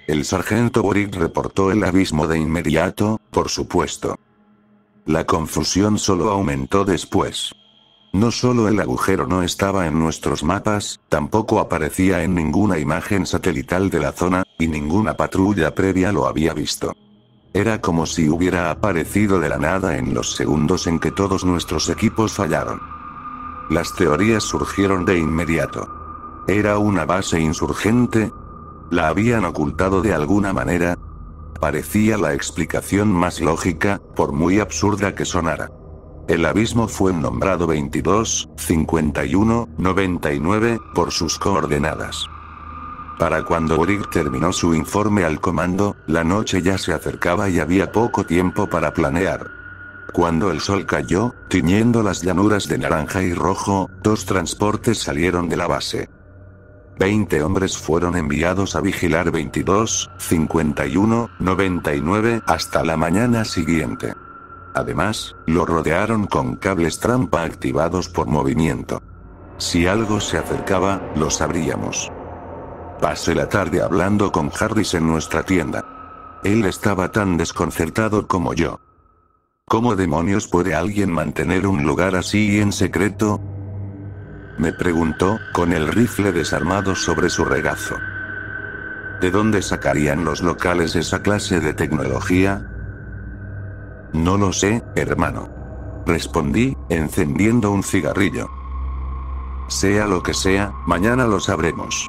El sargento Boric reportó el abismo de inmediato, por supuesto. La confusión solo aumentó después. No solo el agujero no estaba en nuestros mapas, tampoco aparecía en ninguna imagen satelital de la zona, y ninguna patrulla previa lo había visto. Era como si hubiera aparecido de la nada en los segundos en que todos nuestros equipos fallaron. Las teorías surgieron de inmediato. ¿Era una base insurgente? ¿La habían ocultado de alguna manera? Parecía la explicación más lógica, por muy absurda que sonara. El abismo fue nombrado 22-51-99 por sus coordenadas. Para cuando Boric terminó su informe al comando, la noche ya se acercaba y había poco tiempo para planear. Cuando el sol cayó, tiñendo las llanuras de naranja y rojo, 2 transportes salieron de la base. 20 hombres fueron enviados a vigilar 22-51-99 hasta la mañana siguiente. Además, lo rodearon con cables trampa activados por movimiento. Si algo se acercaba, lo sabríamos. Pasé la tarde hablando con Harris en nuestra tienda. Él estaba tan desconcertado como yo. ¿Cómo demonios puede alguien mantener un lugar así en secreto? Me preguntó, con el rifle desarmado sobre su regazo. ¿De dónde sacarían los locales esa clase de tecnología? No lo sé, hermano. Respondí, encendiendo un cigarrillo. Sea lo que sea, mañana lo sabremos.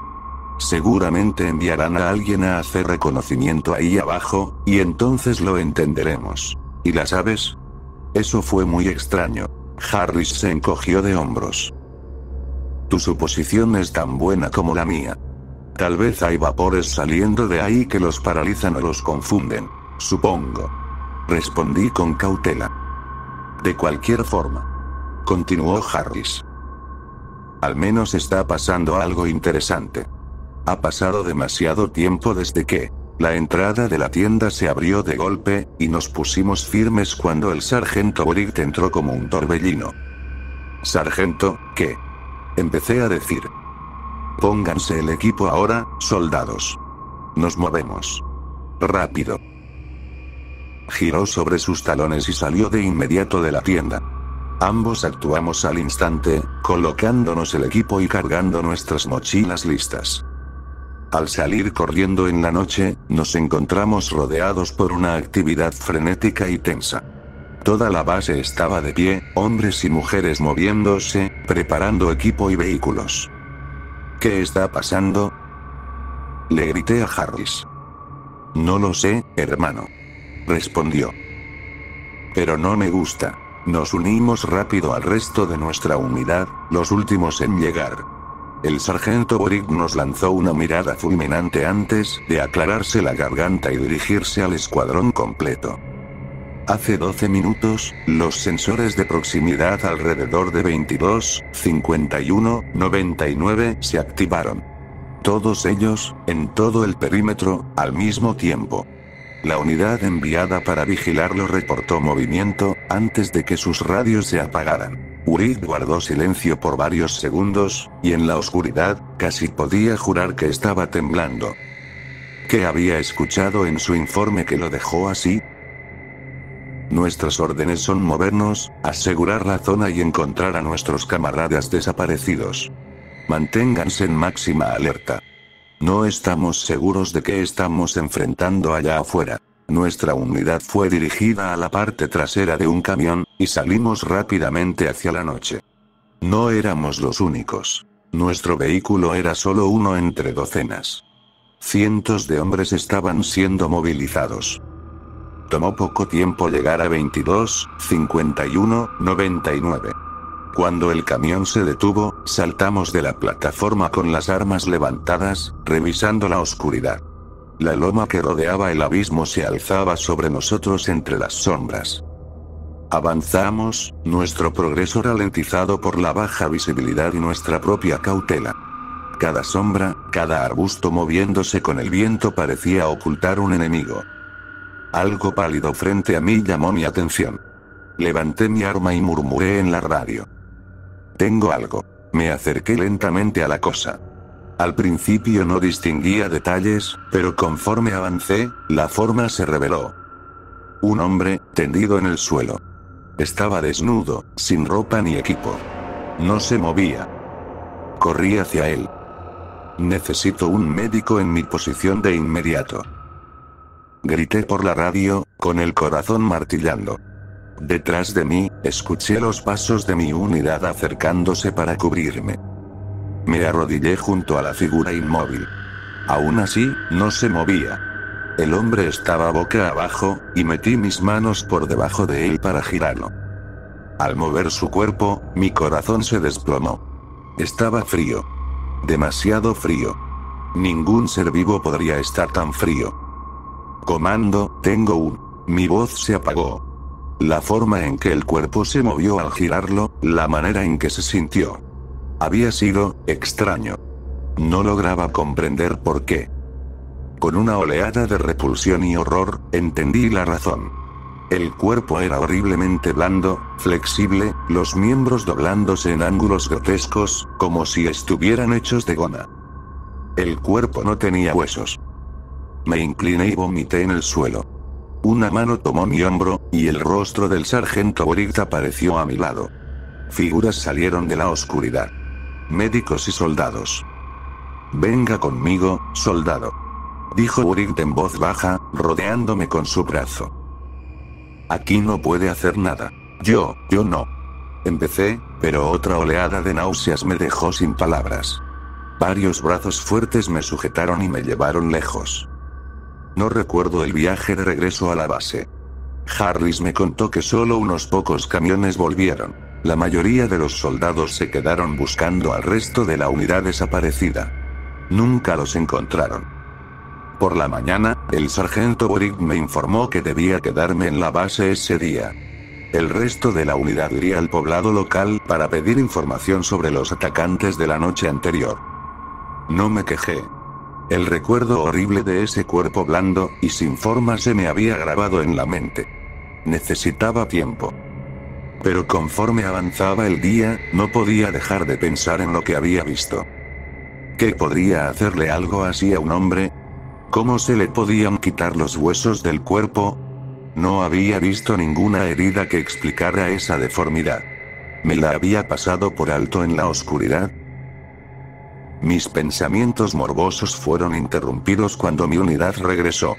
Seguramente enviarán a alguien a hacer reconocimiento ahí abajo, y entonces lo entenderemos. ¿Y las aves? Eso fue muy extraño. Harris se encogió de hombros. Tu suposición es tan buena como la mía. Tal vez hay vapores saliendo de ahí que los paralizan o los confunden. Supongo. Respondí con cautela. De cualquier forma. Continuó Harris. Al menos está pasando algo interesante. Ha pasado demasiado tiempo desde que la entrada de la tienda se abrió de golpe, y nos pusimos firmes cuando el sargento Boric entró como un torbellino. ¿Sargento, qué? Empecé a decir. Pónganse el equipo ahora, soldados. Nos movemos. Rápido. Giró sobre sus talones y salió de inmediato de la tienda. Ambos actuamos al instante, colocándonos el equipo y cargando nuestras mochilas listas. Al salir corriendo en la noche, nos encontramos rodeados por una actividad frenética y tensa. Toda la base estaba de pie, hombres y mujeres moviéndose, preparando equipo y vehículos. ¿Qué está pasando? Le grité a Harris. No lo sé, hermano. Respondió. Pero no me gusta. Nos unimos rápido al resto de nuestra unidad, los últimos en llegar. El sargento Boric nos lanzó una mirada fulminante antes de aclararse la garganta y dirigirse al escuadrón completo. Hace 12 minutos, los sensores de proximidad alrededor de 22-51-99 se activaron. Todos ellos, en todo el perímetro, al mismo tiempo. La unidad enviada para vigilarlo reportó movimiento, antes de que sus radios se apagaran. Boric guardó silencio por varios segundos, y en la oscuridad, casi podía jurar que estaba temblando. ¿Qué había escuchado en su informe que lo dejó así? Nuestras órdenes son movernos, asegurar la zona y encontrar a nuestros camaradas desaparecidos. Manténganse en máxima alerta. No estamos seguros de qué estamos enfrentando allá afuera. Nuestra unidad fue dirigida a la parte trasera de un camión, y salimos rápidamente hacia la noche. No éramos los únicos. Nuestro vehículo era solo uno entre docenas. Cientos de hombres estaban siendo movilizados. Tomó poco tiempo llegar a 22-51-99. Cuando el camión se detuvo, saltamos de la plataforma con las armas levantadas, revisando la oscuridad. La loma que rodeaba el abismo se alzaba sobre nosotros entre las sombras. Avanzamos, nuestro progreso ralentizado por la baja visibilidad y nuestra propia cautela. Cada sombra, cada arbusto moviéndose con el viento parecía ocultar un enemigo. Algo pálido frente a mí llamó mi atención. Levanté mi arma y murmuré en la radio. Tengo algo. Me acerqué lentamente a la cosa. Al principio no distinguía detalles, pero conforme avancé, la forma se reveló. Un hombre, tendido en el suelo. Estaba desnudo, sin ropa ni equipo. No se movía. Corrí hacia él. Necesito un médico en mi posición de inmediato. Grité por la radio, con el corazón martillando. Detrás de mí, escuché los pasos de mi unidad acercándose para cubrirme. Me arrodillé junto a la figura inmóvil. Aún así, no se movía. El hombre estaba boca abajo, y metí mis manos por debajo de él para girarlo. Al mover su cuerpo, mi corazón se desplomó. Estaba frío. Demasiado frío. Ningún ser vivo podría estar tan frío. Comando, tengo un... Mi voz se apagó. La forma en que el cuerpo se movió al girarlo, la manera en que se sintió. Había sido extraño. No lograba comprender por qué. Con una oleada de repulsión y horror, entendí la razón. El cuerpo era horriblemente blando, flexible, los miembros doblándose en ángulos grotescos, como si estuvieran hechos de goma. El cuerpo no tenía huesos. Me incliné y vomité en el suelo. Una mano tomó mi hombro, y el rostro del sargento Boric apareció a mi lado. Figuras salieron de la oscuridad. Médicos y soldados. Venga conmigo, soldado. Dijo Boric en voz baja, rodeándome con su brazo. Aquí no puede hacer nada. Yo no. Empecé, pero otra oleada de náuseas me dejó sin palabras. Varios brazos fuertes me sujetaron y me llevaron lejos. No recuerdo el viaje de regreso a la base. Harris me contó que solo unos pocos camiones volvieron. La mayoría de los soldados se quedaron buscando al resto de la unidad desaparecida. Nunca los encontraron. Por la mañana, el sargento Boric me informó que debía quedarme en la base ese día. El resto de la unidad iría al poblado local para pedir información sobre los atacantes de la noche anterior. No me quejé. El recuerdo horrible de ese cuerpo blando y sin forma se me había grabado en la mente. Necesitaba tiempo. Pero conforme avanzaba el día, no podía dejar de pensar en lo que había visto. ¿Qué podría hacerle algo así a un hombre? ¿Cómo se le podían quitar los huesos del cuerpo? No había visto ninguna herida que explicara esa deformidad. ¿Me la había pasado por alto en la oscuridad? Mis pensamientos morbosos fueron interrumpidos cuando mi unidad regresó.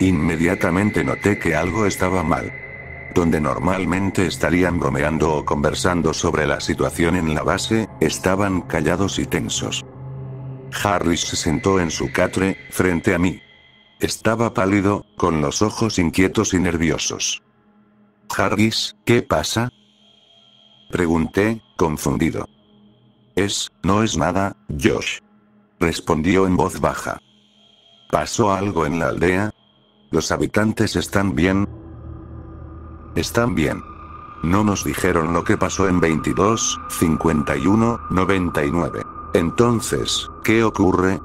Inmediatamente noté que algo estaba mal. Donde normalmente estarían bromeando o conversando sobre la situación en la base, estaban callados y tensos. Harris se sentó en su catre, frente a mí. Estaba pálido, con los ojos inquietos y nerviosos. Harris, ¿qué pasa? Pregunté, confundido. No es nada, Josh. Respondió en voz baja. ¿Pasó algo en la aldea? ¿Los habitantes están bien? Están bien. No nos dijeron lo que pasó en 22, 51, 99. Entonces, ¿qué ocurre?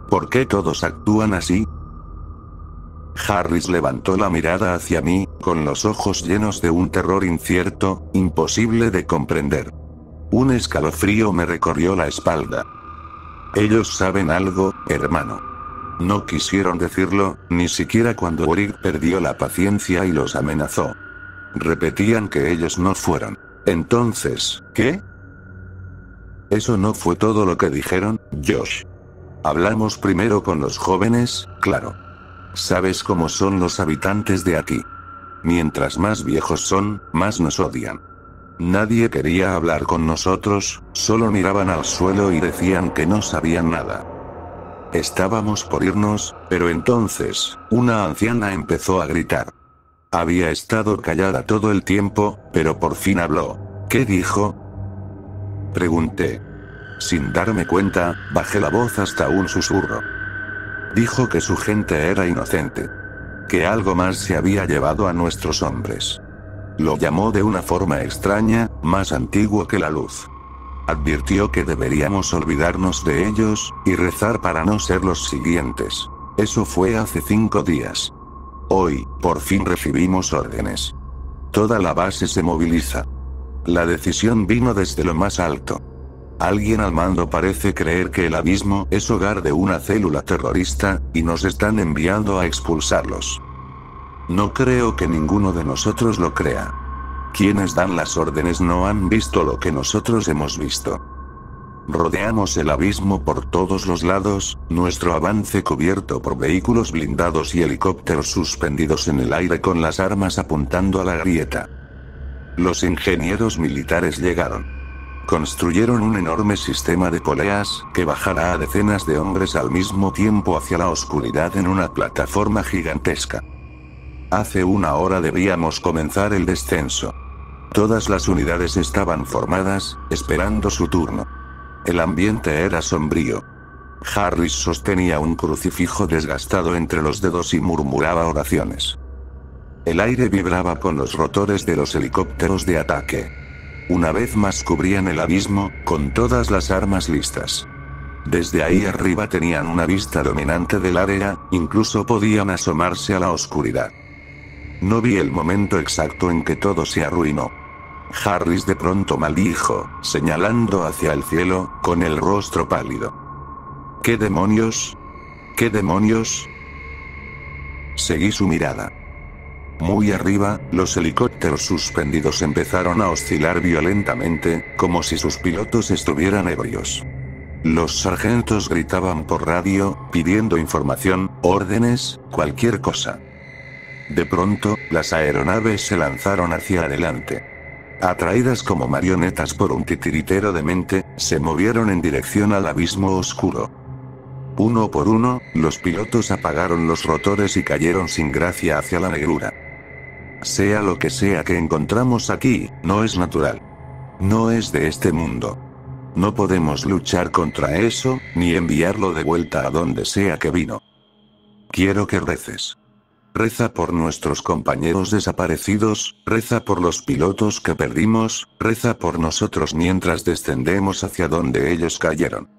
¿Por qué todos actúan así? Harris levantó la mirada hacia mí, con los ojos llenos de un terror incierto, imposible de comprender. Un escalofrío me recorrió la espalda. Ellos saben algo, hermano. No quisieron decirlo, ni siquiera cuando Boric perdió la paciencia y los amenazó. Repetían que ellos no fueron. Entonces, ¿qué? Eso no fue todo lo que dijeron, Josh. Hablamos primero con los jóvenes, claro. Sabes cómo son los habitantes de aquí. Mientras más viejos son, más nos odian. Nadie quería hablar con nosotros, solo miraban al suelo y decían que no sabían nada. Estábamos por irnos, pero entonces, una anciana empezó a gritar. Había estado callada todo el tiempo, pero por fin habló. ¿Qué dijo? Pregunté. Sin darme cuenta, bajé la voz hasta un susurro. Dijo que su gente era inocente. Que algo más se había llevado a nuestros hombres. Lo llamó de una forma extraña, más antiguo que la luz. Advirtió que deberíamos olvidarnos de ellos, y rezar para no ser los siguientes. Eso fue hace 5 días. Hoy, por fin recibimos órdenes. Toda la base se moviliza. La decisión vino desde lo más alto. Alguien al mando parece creer que el abismo es hogar de una célula terrorista, y nos están enviando a expulsarlos. No creo que ninguno de nosotros lo crea. Quienes dan las órdenes no han visto lo que nosotros hemos visto. Rodeamos el abismo por todos los lados, nuestro avance cubierto por vehículos blindados y helicópteros suspendidos en el aire con las armas apuntando a la grieta. Los ingenieros militares llegaron. Construyeron un enorme sistema de poleas, que bajará a decenas de hombres al mismo tiempo hacia la oscuridad en una plataforma gigantesca. Hace una hora debíamos comenzar el descenso. Todas las unidades estaban formadas, esperando su turno. El ambiente era sombrío. Harris sostenía un crucifijo desgastado entre los dedos y murmuraba oraciones. El aire vibraba con los rotores de los helicópteros de ataque. Una vez más cubrían el abismo, con todas las armas listas. Desde ahí arriba tenían una vista dominante del área, incluso podían asomarse a la oscuridad. No vi el momento exacto en que todo se arruinó. Harris de pronto maldijo, señalando hacia el cielo, con el rostro pálido. ¿Qué demonios? ¿Qué demonios? Seguí su mirada. Muy arriba, los helicópteros suspendidos empezaron a oscilar violentamente, como si sus pilotos estuvieran ebrios. Los sargentos gritaban por radio, pidiendo información, órdenes, cualquier cosa. De pronto, las aeronaves se lanzaron hacia adelante. Atraídas como marionetas por un titiritero de mente, se movieron en dirección al abismo oscuro. Uno por uno, los pilotos apagaron los rotores y cayeron sin gracia hacia la negrura. Sea lo que sea que encontramos aquí, no es natural. No es de este mundo. No podemos luchar contra eso, ni enviarlo de vuelta a donde sea que vino. Quiero que reces. Reza por nuestros compañeros desaparecidos, reza por los pilotos que perdimos, reza por nosotros mientras descendemos hacia donde ellos cayeron.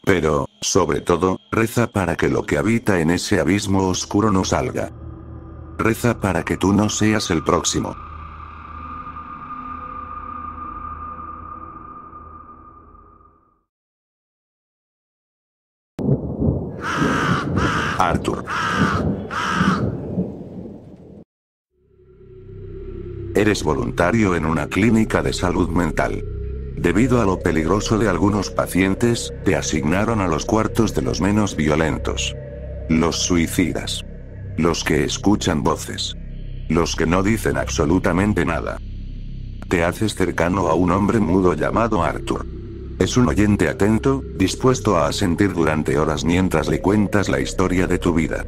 Pero, sobre todo, reza para que lo que habita en ese abismo oscuro no salga. Reza para que tú no seas el próximo. Arthur. Eres voluntario en una clínica de salud mental. Debido a lo peligroso de algunos pacientes, te asignaron a los cuartos de los menos violentos. Los suicidas. Los que escuchan voces. Los que no dicen absolutamente nada. Te haces cercano a un hombre mudo llamado Arthur. Es un oyente atento, dispuesto a asentir durante horas mientras le cuentas la historia de tu vida.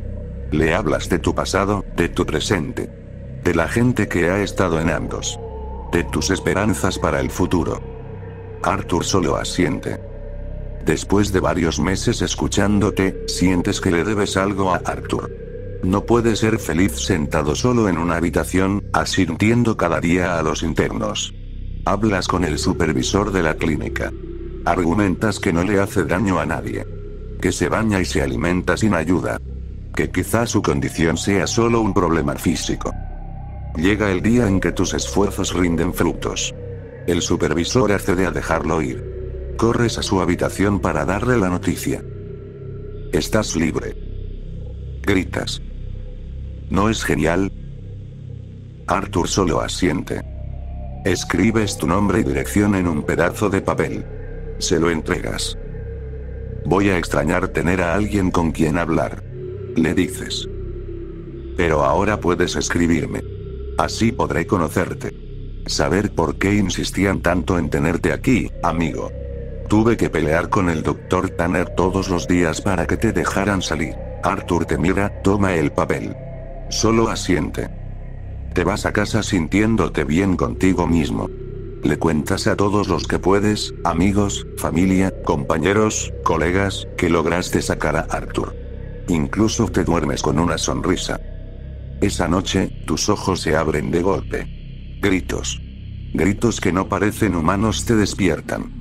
Le hablas de tu pasado, de tu presente. De la gente que ha estado en ambos. De tus esperanzas para el futuro. Arthur solo asiente. Después de varios meses escuchándote, sientes que le debes algo a Arthur. No puedes ser feliz sentado solo en una habitación, asintiendo cada día a los internos. Hablas con el supervisor de la clínica. Argumentas que no le hace daño a nadie. Que se baña y se alimenta sin ayuda. Que quizá su condición sea solo un problema físico. Llega el día en que tus esfuerzos rinden frutos. El supervisor accede a dejarlo ir. Corres a su habitación para darle la noticia. Estás libre. Gritas. ¿No es genial? Arthur solo asiente. Escribes tu nombre y dirección en un pedazo de papel. Se lo entregas. Voy a extrañar tener a alguien con quien hablar. Le dices. Pero ahora puedes escribirme. Así podré conocerte. Saber por qué insistían tanto en tenerte aquí, amigo. Tuve que pelear con el Dr. Tanner todos los días para que te dejaran salir. Arthur te mira, toma el papel. Solo asiente. Te vas a casa sintiéndote bien contigo mismo. Le cuentas a todos los que puedes, amigos, familia, compañeros, colegas, que lograste sacar a Arthur. Incluso te duermes con una sonrisa. Esa noche, tus ojos se abren de golpe. Gritos. Gritos que no parecen humanos te despiertan.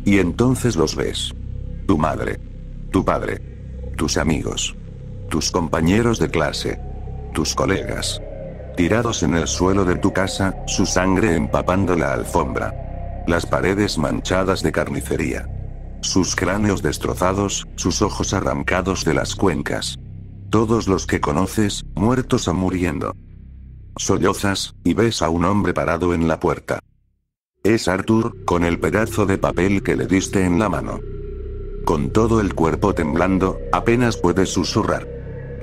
Y entonces los ves. Tu madre. Tu padre. Tus amigos. Tus compañeros de clase. Tus colegas. Tirados en el suelo de tu casa, su sangre empapando la alfombra. Las paredes manchadas de carnicería. Sus cráneos destrozados, sus ojos arrancados de las cuencas. Todos los que conoces, muertos o muriendo. Sollozas, y ves a un hombre parado en la puerta. Es Arthur, con el pedazo de papel que le diste en la mano. Con todo el cuerpo temblando, apenas puedes susurrar.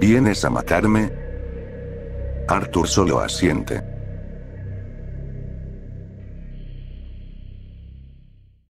¿Vienes a matarme? Arthur solo asiente.